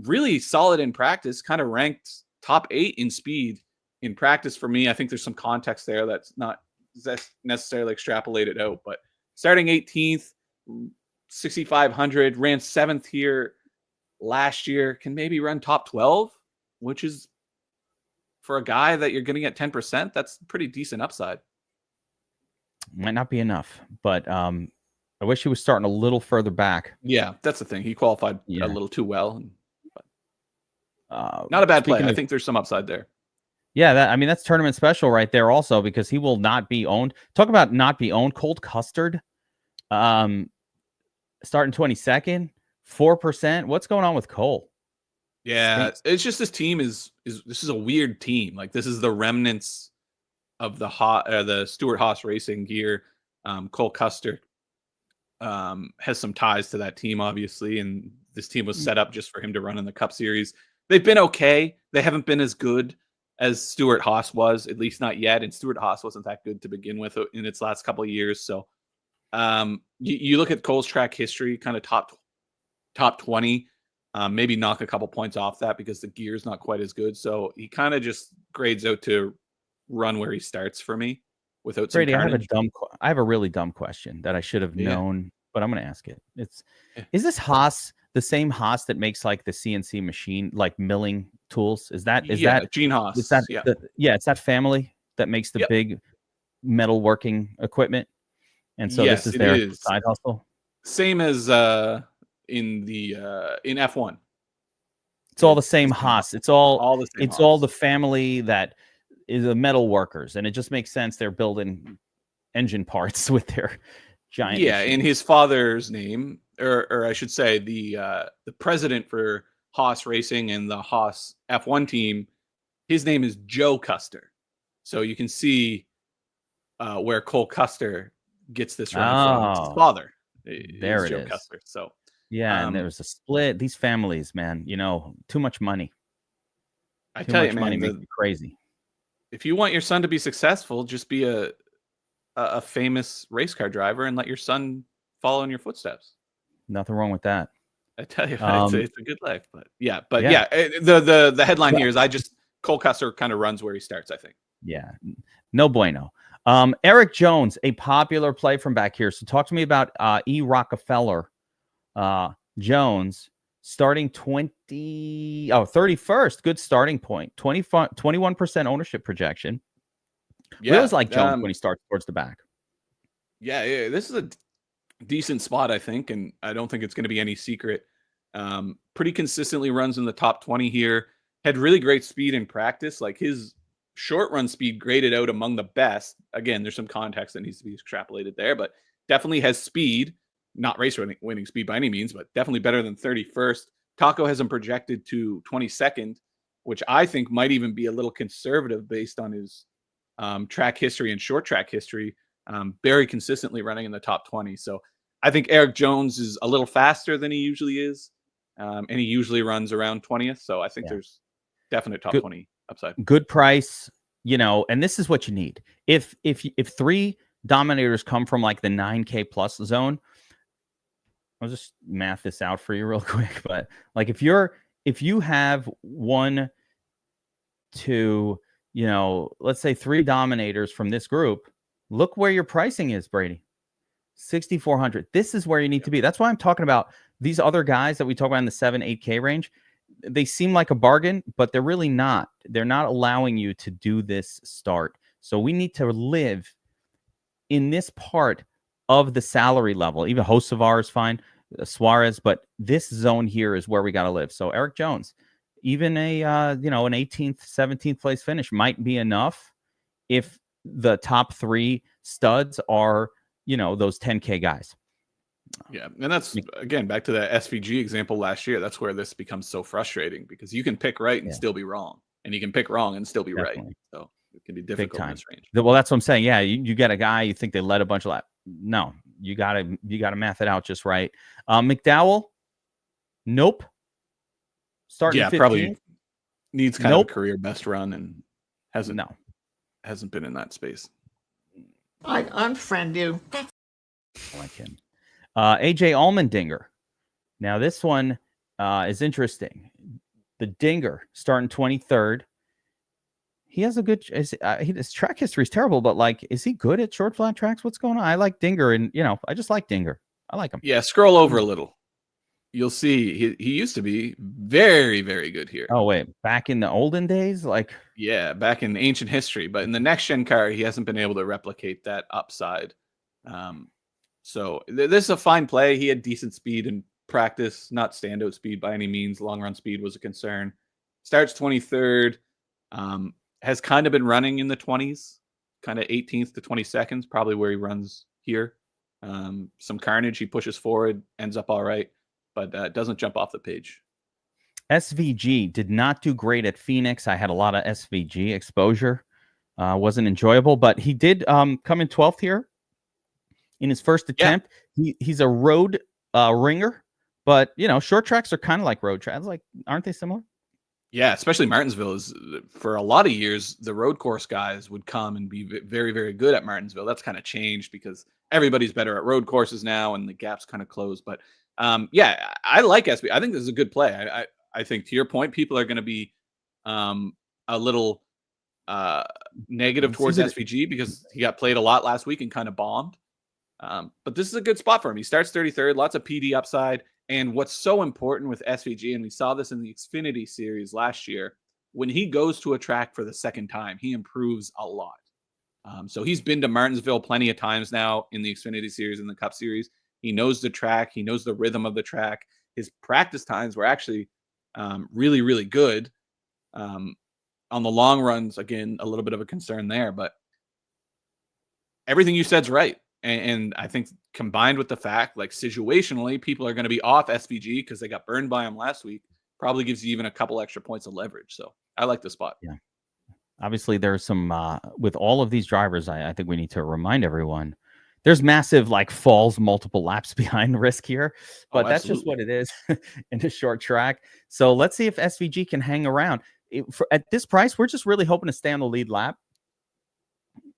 really solid in practice, kind of ranked top 8 in speed in practice for me. I think there's some context there that's not necessarily extrapolated out, but starting 18th, 6,500, ran 7th here last year, can maybe run top 12, which is for a guy that you're getting at 10%, that's pretty decent upside. Might not be enough, but I wish he was starting a little further back. Yeah, that's the thing. He qualified a little too well. But not a bad play. I think there's some upside there. Yeah, that's tournament special right there also, because he will not be owned. Talk about not be owned. Cold Custard, starting 22nd, 4%. What's going on with Cole? Yeah, Stinks. it's just this team is this is a weird team. Like this is the remnants of the Stuart Haas Racing gear. Cole Custer has some ties to that team, obviously, and this team was set up just for him to run in the Cup Series. They've been okay. They haven't been as good as Stuart Haas was, at least not yet. And Stuart Haas wasn't that good to begin with in its last couple of years. So you look at Cole's track history, kind of top 20, maybe knock a couple points off that because the gear's not quite as good. So he kind of just grades out to run where he starts for me without some Brady, carnage. I have a really dumb question that I should have known, but I'm going to ask it. Is this Haas the same Haas that makes like the CNC machine, like milling tools? Is that Gene Haas? Is that it's that family that makes the big metalworking equipment, and so this is their side hustle. Same as in F1. It's all the same Haas. It's all the same. It's all the family that is the metal workers, and it just makes sense. They're building engine parts with their giant. Yeah, machines. in his father's name, or I should say, the president for Haas Racing and the Haas F1 team, his name is Joe Custer. So you can see where Cole Custer gets this run from. His father. There it Joe is. Custer. So yeah, and there was a split. These families, man, too much money. I tell you, man, money makes me crazy. If you want your son to be successful, just be a famous race car driver and let your son follow in your footsteps. Nothing wrong with that. I tell you, it's a good life. But the headline here is Cole Custer kind of runs where he starts, I think. Yeah, no bueno. Eric Jones, a popular play from back here. So talk to me about E. Rockefeller Jones starting 31st. Good starting point. 21% ownership projection. Yeah, we always like Jones when he starts towards the back. Yeah, this is a decent spot, I think, and I don't think it's going to be any secret. Pretty consistently runs in the top 20 here. Had really great speed in practice. Like his short run speed graded out among the best. Again, there's some context that needs to be extrapolated there, but definitely has speed. Not race winning speed by any means, but definitely better than 31st. Taco has him projected to 22nd, which I think might even be a little conservative based on his track history and short track history. Very consistently running in the top 20. So I think Eric Jones is a little faster than he usually is. And he usually runs around 20th. So I think there's definite top 20 upside. Good price, and this is what you need. If three Dominators come from like the 9K plus zone, I'll just math this out for you real quick. But like if you have 1, 2, let's say 3 Dominators from this group, look where your pricing is, Brady. 6,400. This is where you need to be. That's why I'm talking about these other guys that we talk about in the 7, 8K range. They seem like a bargain, but they're really not. They're not allowing you to do this start. So we need to live in this part of the salary level. Even Hocevar is fine, Suarez, but this zone here is where we got to live. So Eric Jones, even an 18th, 17th place finish might be enough if the top 3 studs are, those 10K guys. Yeah, and that's, again, back to the SVG example last year. That's where this becomes so frustrating because you can pick right and still be wrong, and you can pick wrong and still be right. So it can be difficult in this range. Well, that's what I'm saying. Yeah, you get a guy, you think they led a bunch of laps. No, you gotta math it out just right. McDowell, nope. Starting 15th. Probably needs kind of a career best run and hasn't been in that space. I unfriend you. I like him. AJ Allmendinger. Now this one is interesting. The Dinger starting 23rd. He has a good. His track history is terrible, but like, is he good at short flat tracks? What's going on? I like Dinger, and I just like Dinger. I like him. Yeah, scroll over a little. You'll see he used to be very, very good here. Oh wait, back in the olden days, back in ancient history. But in the next gen car, he hasn't been able to replicate that upside. So this is a fine play. He had decent speed in practice, not standout speed by any means. Long run speed was a concern. Starts 23rd. has kind of been running in the 20s, kind of 18th to 22nd, probably where he runs here. Some carnage, he pushes forward, ends up all right, but doesn't jump off the page. SVG did not do great at Phoenix. I had a lot of SVG exposure. Wasn't enjoyable, but he did come in 12th here in his first attempt. Yeah. He's a road ringer, but short tracks are kind of like road tracks. Like, aren't they similar? Yeah, especially Martinsville is, for a lot of years, the road course guys would come and be very, very good at Martinsville. That's kind of changed because everybody's better at road courses now and the gap's kind of closed. But yeah, I like SVG. I think this is a good play. I think, to your point, people are going to be a little negative towards SVG because he got played a lot last week and kind of bombed. But this is a good spot for him. He starts 33rd, lots of PD upside. And what's so important with SVG, and we saw this in the Xfinity series last year, when he goes to a track for the second time, he improves a lot. So he's been to Martinsville plenty of times now in the Xfinity series and the Cup series. He knows the track. He knows the rhythm of the track. His practice times were actually really, really good. On the long runs, again, a little bit of a concern there, but everything you said's right. And I think combined with the fact, like, situationally, people are going to be off SVG because they got burned by him last week, probably gives you even a couple extra points of leverage. So I like the spot. Yeah. Obviously, there's some, with all of these drivers, I think we need to remind everyone, there's massive, like, falls multiple laps behind risk here, but that's just what it is in a short track. So let's see if SVG can hang around. At this price, we're just really hoping to stay on the lead lap.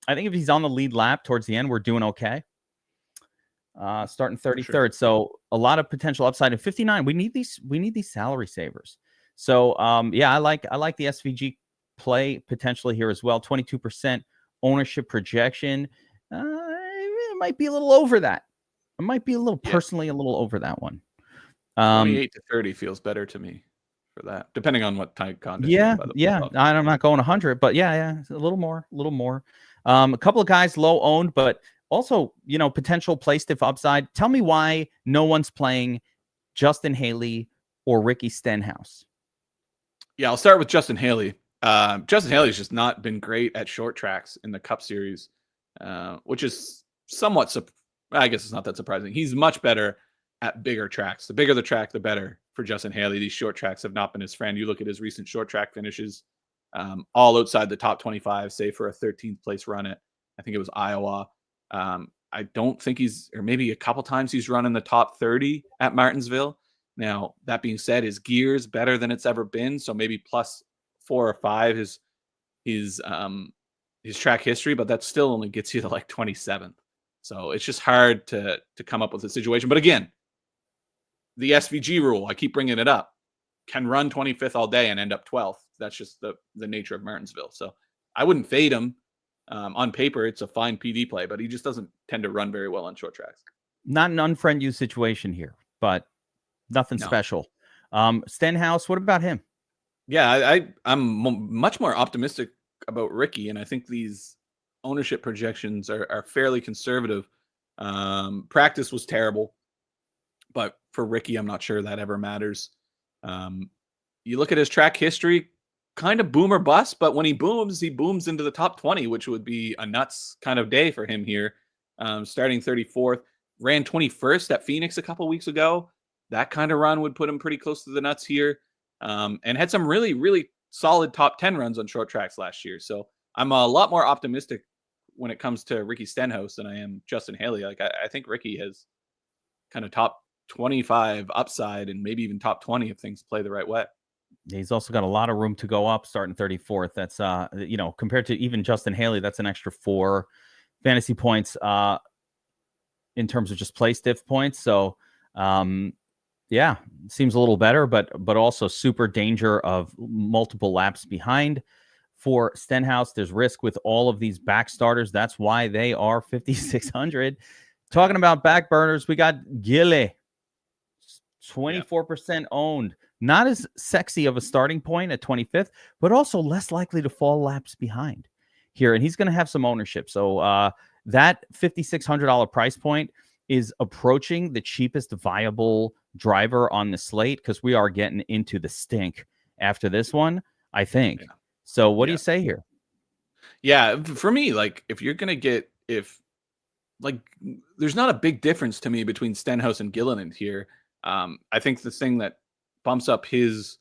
I think if he's on the lead lap towards the end, we're doing okay. Starting 33rd. Sure. So a lot of potential upside at 59. We need these salary savers. So yeah, I like the SVG play potentially here as well. 22% ownership projection. It might be a little over that. It might be a little personally a little over that one. 28 to 30 feels better to me for that, depending on what type condition. Yeah. I'm not going 100, but yeah, a little more. A couple of guys low owned, but also, potential play stiff upside. Tell me why no one's playing Justin Haley or Ricky Stenhouse. Yeah, I'll start with Justin Haley. Justin Haley's just not been great at short tracks in the Cup Series, which is somewhat, I guess it's not that surprising. He's much better at bigger tracks. The bigger the track, the better for Justin Haley. These short tracks have not been his friend. You look at his recent short track finishes, all outside the top 25, save for a 13th place run at, I think it was Iowa. I don't think or maybe a couple times he's run in the top 30 at Martinsville. Now, that being said, his gear's better than it's ever been. So maybe plus 4 or 5 is his track history, but that still only gets you to like 27th. So it's just hard to come up with a situation. But again, the SVG rule, I keep bringing it up, can run 25th all day and end up 12th. That's just the nature of Martinsville. So I wouldn't fade him. On paper, it's a fine PD play, but he just doesn't tend to run very well on short tracks. Not an unfriend you situation here, but nothing special. Stenhouse, what about him? Yeah, I'm much more optimistic about Ricky, and I think these ownership projections are fairly conservative. Practice was terrible, but for Ricky, I'm not sure that ever matters. You look at his track history, kind of boom or bust, but when he booms into the top 20, which would be a nuts kind of day for him here. Starting 34th, ran 21st at Phoenix a couple weeks ago. That kind of run would put him pretty close to the nuts here. And had some really, really solid top 10 runs on short tracks last year. So I'm a lot more optimistic when it comes to Ricky Stenhouse than I am Justin Haley. Like I think Ricky has kind of top 25 upside and maybe even top 20 if things play the right way. He's also got a lot of room to go up starting 34th. That's, compared to even Justin Haley, that's an extra 4 fantasy points in terms of just play stiff points. So, yeah, seems a little better, but also super danger of multiple laps behind for Stenhouse. There's risk with all of these back starters. That's why they are 5,600. Talking about back burners, we got Gilly, 24% owned. Not as sexy of a starting point at 25th, but also less likely to fall laps behind here. And he's going to have some ownership. So that $5,600 price point is approaching the cheapest viable driver on the slate because we are getting into the stink after this one, I think. Yeah. So what do you say here? Yeah, for me, like if you're gonna get there's not a big difference to me between Stenhouse and Gilliland here. I think the thing that bumps up his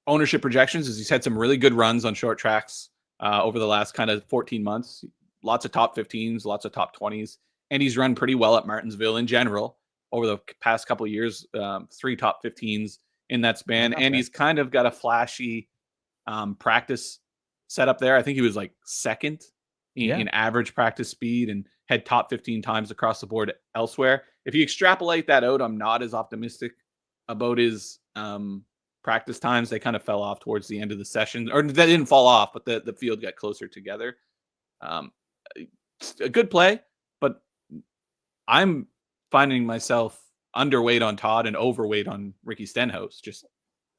ownership projections is he's had some really good runs on short tracks over the last kind of 14 months. Lots of top 15s, lots of top 20s, and he's run pretty well at Martinsville in general over the past couple of years. 3 top 15s in that span, and he's kind of got a flashy practice setup there. I think he was like second in average practice speed and had top 15 times across the board elsewhere. If you extrapolate that out, I'm not as optimistic about his practice times. They kind of fell off towards the end of the session, or they didn't fall off, but the field got closer together. It's a good play, but I'm finding myself underweight on Todd and overweight on Ricky Stenhouse. Just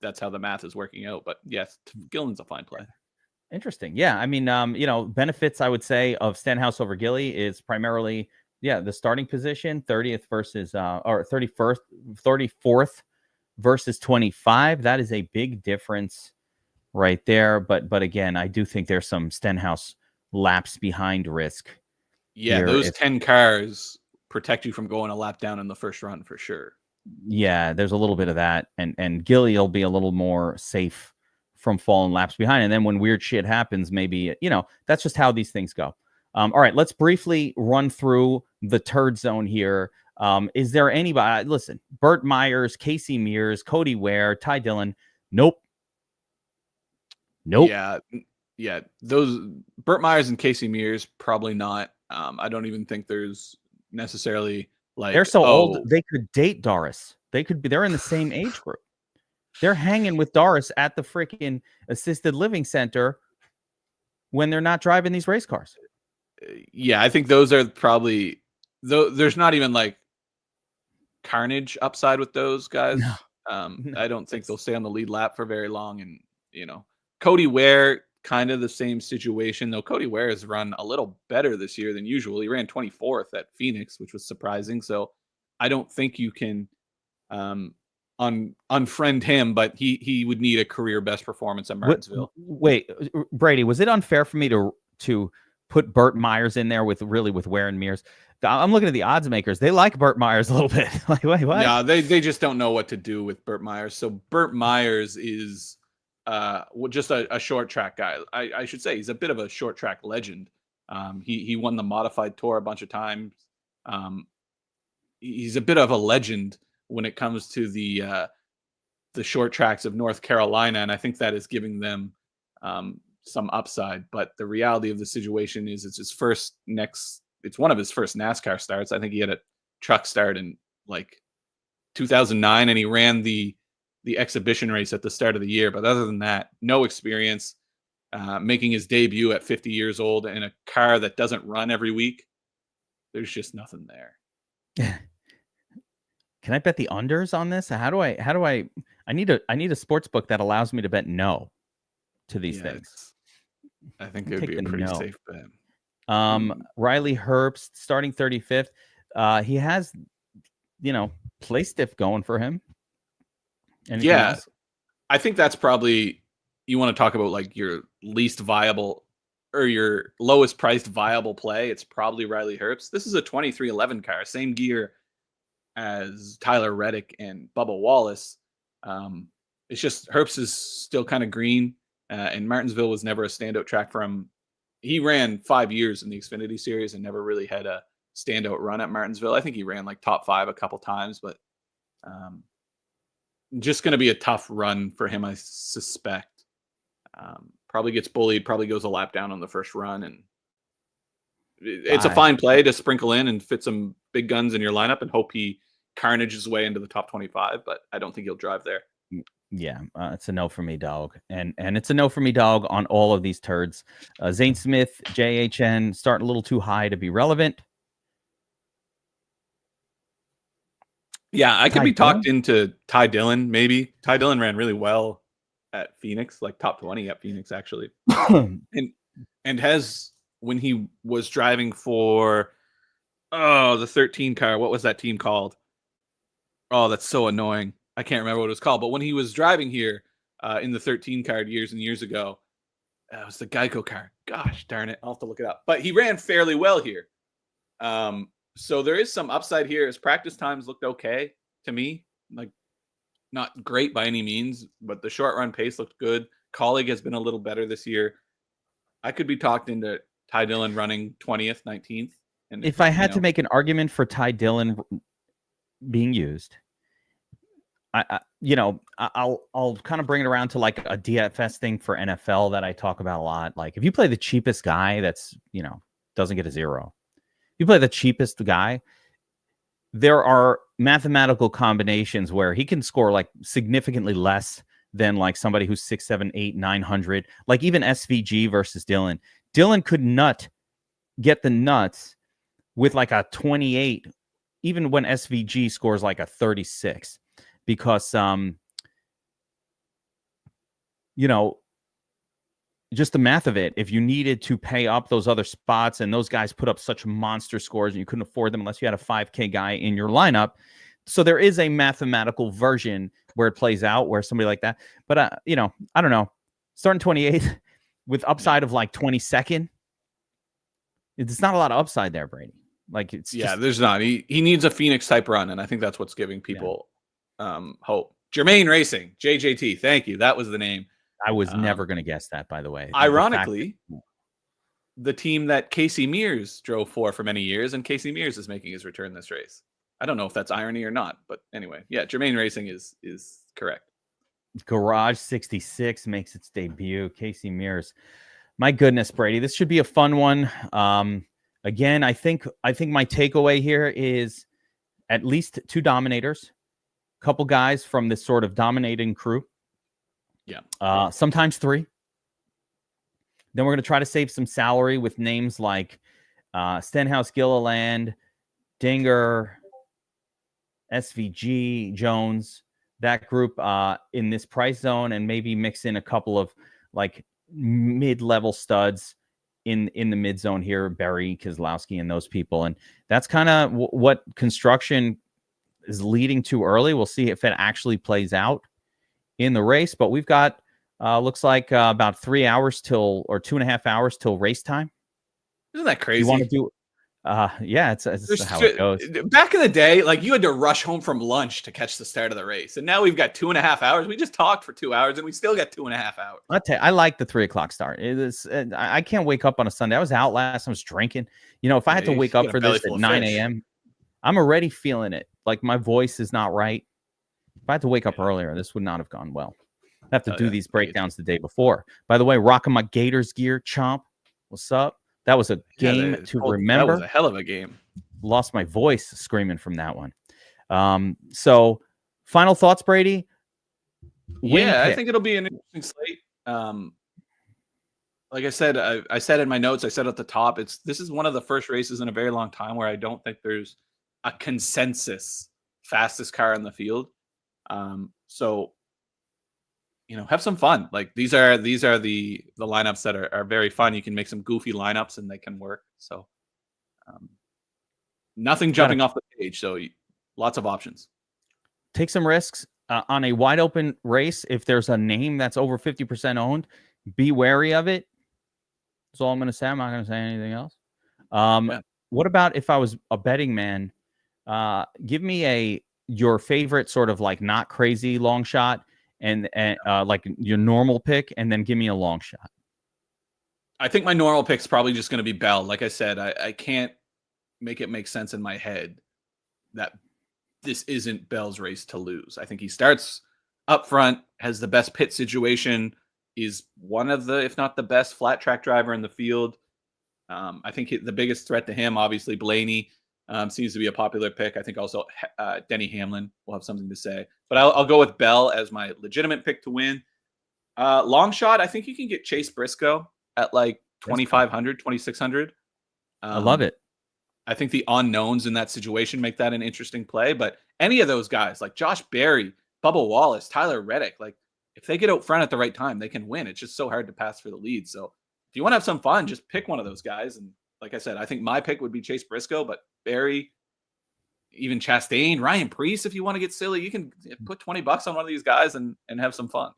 that's how the math is working out. But yes, Gillen's a fine play. Interesting. Yeah. I mean, benefits I would say of Stenhouse over Gilly is primarily, the starting position, 30th versus or 34th versus 25. That is a big difference right there. But again, I do think there's some Stenhouse laps behind risk. Yeah, those 10 cars protect you from going a lap down in the first run for sure. Yeah, there's a little bit of that. And Gilly will be a little more safe from falling laps behind. And then when weird shit happens, maybe, that's just how these things go. All right, let's briefly run through the turd zone here. Is there anybody? Listen, Burt Myers, Casey Mears, Cody Ware, Ty Dillon. Nope. Yeah. Those Burt Myers and Casey Mears, probably not. I don't even think there's necessarily they're so old they could date Doris. They're in the same age group. They're hanging with Doris at the freaking assisted living center when they're not driving these race cars. Yeah, I think those are probably there's not even like carnage upside with those guys. No. I don't think they'll stay on the lead lap for very long. And Cody Ware, kind of the same situation, though. Cody Ware has run a little better this year than usual. He ran 24th at Phoenix, which was surprising. So I don't think you can unfriend him, but he would need a career best performance at Martinsville. Wait, Brady, was it unfair for me to put Burt Myers in there with Ware and Mears? I'm looking at the odds makers. They like Burt Myers a little bit. Like, wait, what? Yeah, they just don't know what to do with Burt Myers. So Burt Myers is just a short track guy. I should say he's a bit of a short track legend. He won the modified tour a bunch of times. He's a bit of a legend when it comes to the short tracks of North Carolina, and I think that is giving them some upside. But the reality of the situation is it's one of his first NASCAR starts. I think he had a truck start in like 2009, and he ran the exhibition race at the start of the year. But other than that, no experience, making his debut at 50 years old in a car that doesn't run every week. There's just nothing there. Can I bet the unders on this? How do I need a sports book that allows me to bet no to these things. I think it would be a pretty safe bet. Riley Herbst starting 35th. He has, play stiff going for him. Anything else? I think that's probably, you want to talk about like your least viable or your lowest priced viable play. It's probably Riley Herbst. This is a 2311 car, same gear as Tyler Reddick and Bubba Wallace. It's just Herbst is still kind of green, and Martinsville was never a standout track for him. He ran 5 years in the Xfinity Series and never really had a standout run at Martinsville. I think he ran like top 5 a couple times, but just going to be a tough run for him, I suspect. Probably gets bullied, probably goes a lap down on the first run, and it's a fine play to sprinkle in and fit some big guns in your lineup and hope he carnages his way into the top 25, but I don't think he'll drive there. Yeah, it's a no for me, dog. And it's a no for me, dog, on all of these turds. Zane Smith, JHN, starting a little too high to be relevant. Yeah, I could be talked into Ty Dillon, maybe. Ty Dillon ran really well at Phoenix, like top 20 at Phoenix, actually. and has, when he was driving for the 13 car, what was that team called? Oh, that's so annoying. I can't remember what it was called. But when he was driving here in the 13 car years and years ago, It was the Geico car. Gosh darn it. I'll have to look it up. But he ran fairly well here. So there is some upside here. His practice times looked okay to me. Like, not great by any means, but the short run pace looked good. Colleague has been a little better this year. I could be talked into Ty Dillon running 20th, 19th. And if I had to make an argument for Ty Dillon being used, I'll kind of bring it around to like a DFS thing for NFL that I talk about a lot. Like, if you play the cheapest guy, that's, doesn't get a 0. If you play the cheapest guy, there are mathematical combinations where he can score like significantly less than like somebody who's 6, 7, 8, 900. Like even SVG versus Dillon. Dillon could get the nuts with like a 28, even when SVG scores like a 36, because just the math of it, if you needed to pay up those other spots and those guys put up such monster scores and you couldn't afford them unless you had a 5K guy in your lineup. So there is a mathematical version where it plays out where somebody like that. But, I don't know. Starting 28th with upside of like 22nd. It's not a lot of upside there, Brady. Like, there's not. He needs a Phoenix type run. And I think that's what's giving people hope. Jermaine Racing, JJT. Thank you. That was the name. I was never going to guess that, by the way. Ironically, the team that Casey Mears drove for many years, and Casey Mears is making his return this race. I don't know if that's irony or not, but anyway, yeah, Jermaine Racing is correct. Garage 66 makes its debut. Casey Mears. My goodness, Brady, this should be a fun one. Again, I think my takeaway here is at least 2 dominators, a couple guys from this sort of dominating crew. Yeah. Sometimes 3. Then we're going to try to save some salary with names like Stenhouse, Gilliland, Dinger, SVG, Jones, that group in this price zone, and maybe mix in a couple of like mid-level studs in the mid zone here, Berry, Keselowski, and those people. And that's kind of what construction is leading to early. We'll see if it actually plays out in the race, but we've got looks like about 3 hours or 2.5 hours till race time. Isn't that crazy? You want to do it's how it goes. Back in the day, like, you had to rush home from lunch to catch the start of the race, and now we've got 2.5 hours. We just talked for 2 hours and we still got 2.5 hours. I'll tell you, I like the 3 o'clock start. I can't wake up on a Sunday. I was out last, I was drinking. If I had to wake up for this at 9 a.m., I'm already feeling it. Like, my voice is not right. If I had to wake up earlier, this would not have gone well. I have to do these breakdowns the day before. By the way, rocking my Gators gear, Chomp. What's up? That was a game to remember. That was a hell of a game. Lost my voice screaming from that one. So, final thoughts, Brady? I think it'll be an interesting slate. Like I said, I said in my notes, I said at the top, this is one of the first races in a very long time where I don't think there's a consensus fastest car in the field. So, have some fun. Like, these are the lineups that are very fun. You can make some goofy lineups and they can work. So, nothing jumping off the page. So, lots of options. Take some risks on a wide open race. If there's a name that's over 50% owned, be wary of it. That's all I'm going to say. I'm not going to say anything else. What about if I was a betting man? Give me your favorite sort of like not crazy long shot and like your normal pick, and then give me a long shot. I think my normal pick's probably just going to be Bell. Like I said, I can't make it make sense in my head that this isn't Bell's race to lose. I think he starts up front, has the best pit situation, is one of the, if not the best flat track driver in the field. I think the biggest threat to him, obviously Blaney, seems to be a popular pick. I think also Denny Hamlin will have something to say. But I'll go with Bell as my legitimate pick to win. Long shot, I think you can get Chase Briscoe at like 2,500, 2,600. I love it. I think the unknowns in that situation make that an interesting play. But any of those guys, like Josh Berry, Bubba Wallace, Tyler Reddick, like if they get out front at the right time, they can win. It's just so hard to pass for the lead. So if you want to have some fun, just pick one of those guys. And like I said, I think my pick would be Chase Briscoe, but Berry, even Chastain, Ryan Preece, if you want to get silly, you can put $20 on one of these guys and have some fun.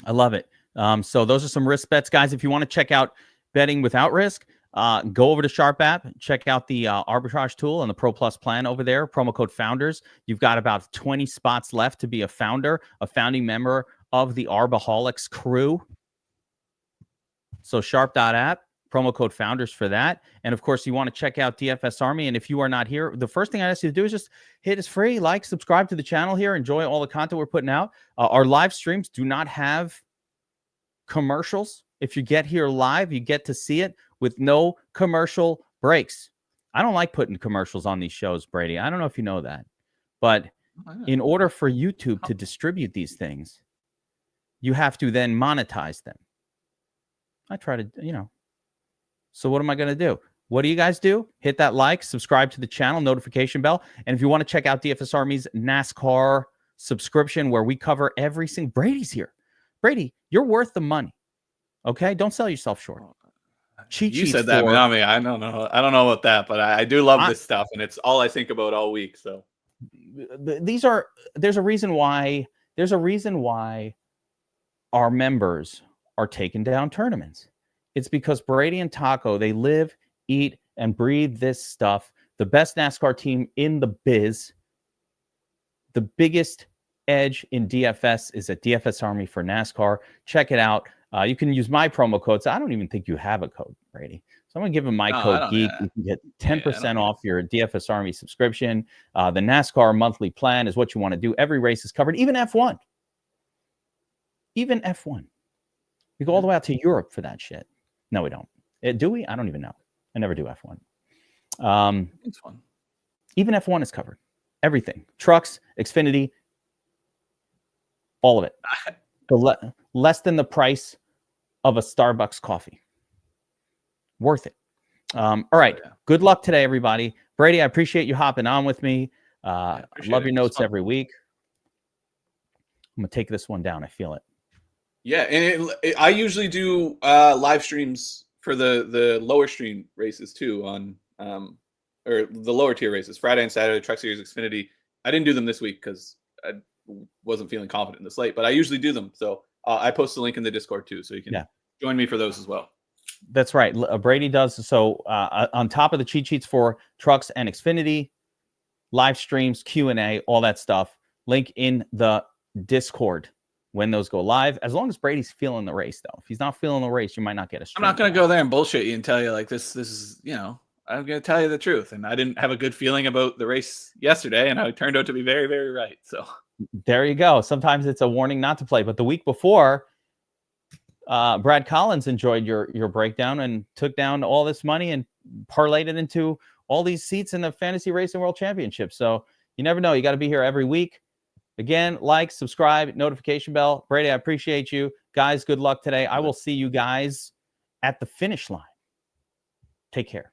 I love it. So those are some risk bets, guys. If you want to check out betting without risk, go over to Sharp app, check out the Arbitrage tool and the Pro Plus plan over there. Promo code Founders. You've got about 20 spots left to be a founder, a founding member of the Arbaholics crew. So Sharp.app, promo code Founders for that. And of course, you want to check out DFS Army. And if you are not here, the first thing I ask you to do is just hit us free, like, subscribe to the channel here, enjoy all the content we're putting out. Our live streams do not have commercials. If you get here live, you get to see it with no commercial breaks. I don't like putting commercials on these shows, Brady. I don't know if you know that. But in order for YouTube to distribute these things, you have to then monetize them. I try to, So what am I going to do? What do you guys do? Hit that like, subscribe to the channel, notification bell. And if you want to check out DFS Army's NASCAR subscription where we cover every single... Brady's here. Brady, you're worth the money. Okay? Don't sell yourself short. You said that, not me. I don't know. I don't know about that, but I do love this stuff, and it's all I think about all week. So there's a reason why our members are taking down tournaments. It's because Brady and Taco, they live, eat, and breathe this stuff. The best NASCAR team in the biz. The biggest edge in DFS is at DFS Army for NASCAR. Check it out. You can use my promo code. So I don't even think you have a code, Brady. So I'm going to give him my code GEEK. You can get 10% off your DFS Army subscription. The NASCAR monthly plan is what you want to do. Every race is covered, even F1. Even F1. We go all the way out to Europe for that shit. No, we don't. Do we? I don't even know. I never do F1. It's fun. Even F1 is covered. Everything. Trucks, Xfinity, all of it. Less than the price of a Starbucks coffee. Worth it. All right. Good luck today, everybody. Brady, I appreciate you hopping on with me. I love your notes every week. I'm going to take this one down. I feel it. Yeah, and I usually do live streams for the lower stream races too on or the lower tier races, Friday and Saturday, Truck Series, Xfinity. I didn't do them this week because I wasn't feeling confident in the slate, but I usually do them. So I post the link in the Discord too, so you can join me for those as well. That's right. Brady does. So on top of the cheat sheets for Trucks and Xfinity, live streams, Q&A, all that stuff, link in the Discord when those go live, as long as Brady's feeling the race, though. If he's not feeling the race, you might not get a stream. I'm not going to go there and bullshit you and tell you like this is, I'm going to tell you the truth. And I didn't have a good feeling about the race yesterday, and I turned out to be very, very right. So there you go. Sometimes it's a warning not to play. But the week before, Brad Collins enjoyed your breakdown and took down all this money and parlayed it into all these seats in the Fantasy Racing World Championship. So you never know. You got to be here every week. Again, like, subscribe, notification bell. Brady, I appreciate you. Guys, good luck today. I will see you guys at the finish line. Take care.